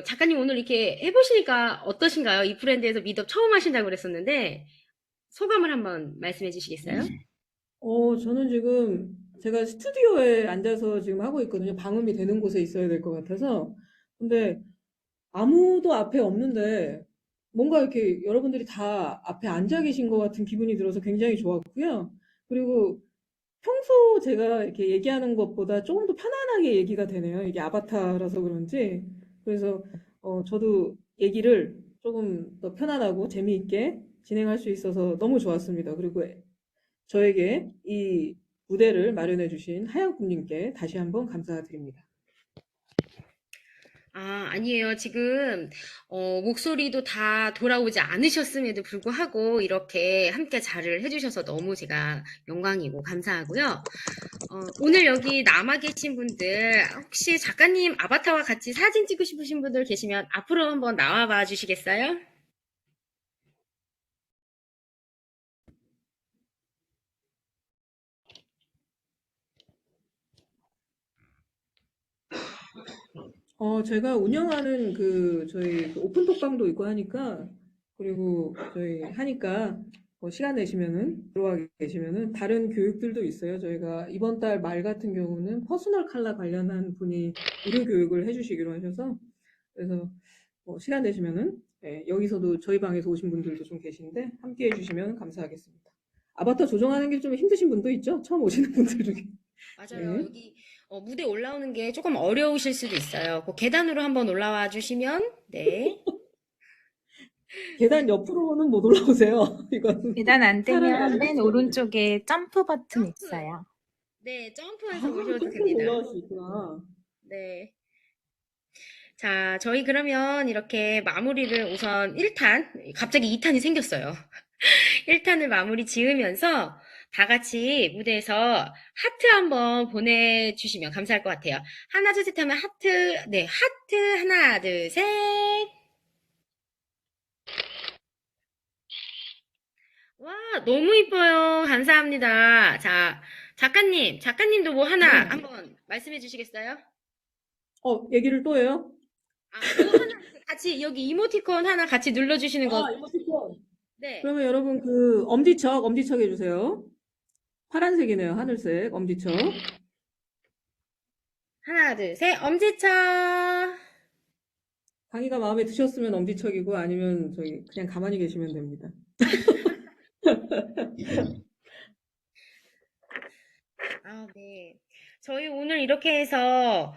작가님 오늘 이렇게 해보시니까 어떠신가요? 이 브랜드에서 미덕 처음 하신다고 그랬었는데 소감을 한번 말씀해 주시겠어요? 저는 지금 제가 스튜디오에 앉아서 지금 하고 있거든요. 방음이 되는 곳에 있어야 될 것 같아서. 근데 아무도 앞에 없는데 뭔가 이렇게 여러분들이 다 앞에 앉아 계신 것 같은 기분이 들어서 굉장히 좋았고요. 그리고 평소 제가 이렇게 얘기하는 것보다 조금 더 편안하게 얘기가 되네요. 이게 아바타라서 그런지. 그래서 저도 얘기를 조금 더 편안하고 재미있게 진행할 수 있어서 너무 좋았습니다. 그리고 저에게 이 무대를 마련해 주신 하얀꿈님께 다시 한번 감사드립니다. 아니에요. 지금, 목소리도 다 돌아오지 않으셨음에도 불구하고 이렇게 함께 자리를 해주셔서 너무 제가 영광이고 감사하고요. 오늘 여기 남아 계신 분들, 혹시 작가님 아바타와 같이 사진 찍고 싶으신 분들 계시면 앞으로 한번 나와봐 주시겠어요? 제가 운영하는 저희 오픈톡방도 있고 하니까, 그리고 저희 하니까, 시간 내시면은, 들어와 계시면은, 다른 교육들도 있어요. 저희가 이번 달 말 같은 경우는 퍼스널 컬러 관련한 분이 무료 교육을 해주시기로 하셔서, 그래서, 시간 되시면은, 예, 여기서도 저희 방에서 오신 분들도 좀 계신데, 함께 해주시면 감사하겠습니다. 아바타 조정하는 게 좀 힘드신 분도 있죠? 처음 오시는 분들 중에. 맞아요. 네. 여기 무대 올라오는 게 조금 어려우실 수도 있어요. 그 계단으로 한번 올라와 주시면, 네. 계단 옆으로는 못 올라오세요. 이건 계단 안 사람이 되면 안 맨 돼서. 오른쪽에 점프 버튼 점프. 있어요. 네, 아, 점프해서 오셔도 점프해서 됩니다. 올라갈 수 있구나. 네. 자, 저희 그러면 이렇게 마무리를 우선 1탄, 갑자기 2탄이 생겼어요. 1탄을 마무리 지으면서 다 같이 무대에서 하트 한번 보내주시면 감사할 것 같아요. 하나, 둘, 셋 하면 하트, 네, 하트, 하나, 둘, 셋. 와, 너무 이뻐요. 감사합니다. 자, 작가님도 뭐 하나 네. 한번 말씀해 주시겠어요? 얘기를 또 해요? 또 하나 같이 여기 이모티콘 하나 같이 눌러주시는 거. 이모티콘. 네. 그러면 여러분 엄지척 해주세요. 파란색이네요. 하늘색, 엄지척. 하나, 둘, 셋. 엄지척. 강의가 마음에 드셨으면 엄지척이고 아니면 그냥 가만히 계시면 됩니다. 네. 저희 오늘 이렇게 해서,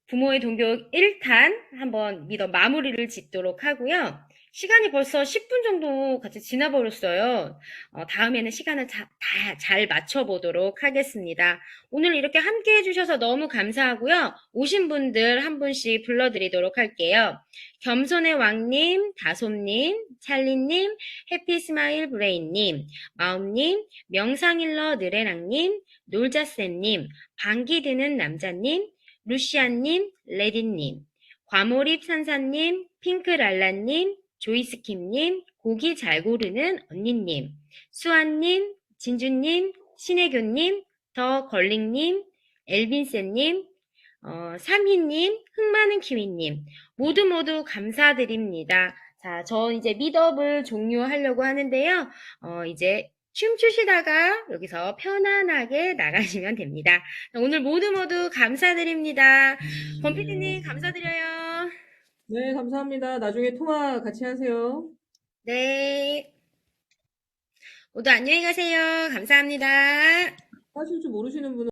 부모의 동교육 1탄 한번 마무리를 짓도록 하고요. 시간이 벌써 10분 정도 같이 지나버렸어요. 다음에는 시간을 잘 맞춰보도록 하겠습니다. 오늘 이렇게 함께 해주셔서 너무 감사하고요. 오신 분들 한 분씩 불러드리도록 할게요. 겸손의 왕님, 다솜님, 찰리님, 해피스마일 브레인님, 마음님, 명상일러 느레랑님, 놀자쌤님, 방귀 드는 남자님, 루시안님, 레디님, 과몰입 산사님, 핑크랄라님, 조이스킴님, 고기 잘 고르는 언니님, 수아님, 진주님, 신혜교님, 더 걸링님, 엘빈쌤님, 삼희님, 흑마는 키위님, 모두 감사드립니다. 자, 저 이제 미더블 종료하려고 하는데요. 이제 춤추시다가 여기서 편안하게 나가시면 됩니다. 오늘 모두 감사드립니다. 권PD님 감사드려요. 네, 감사합니다. 나중에 통화 같이 하세요. 네. 모두 안녕히 가세요. 감사합니다. 하실 줄 모르시는 분은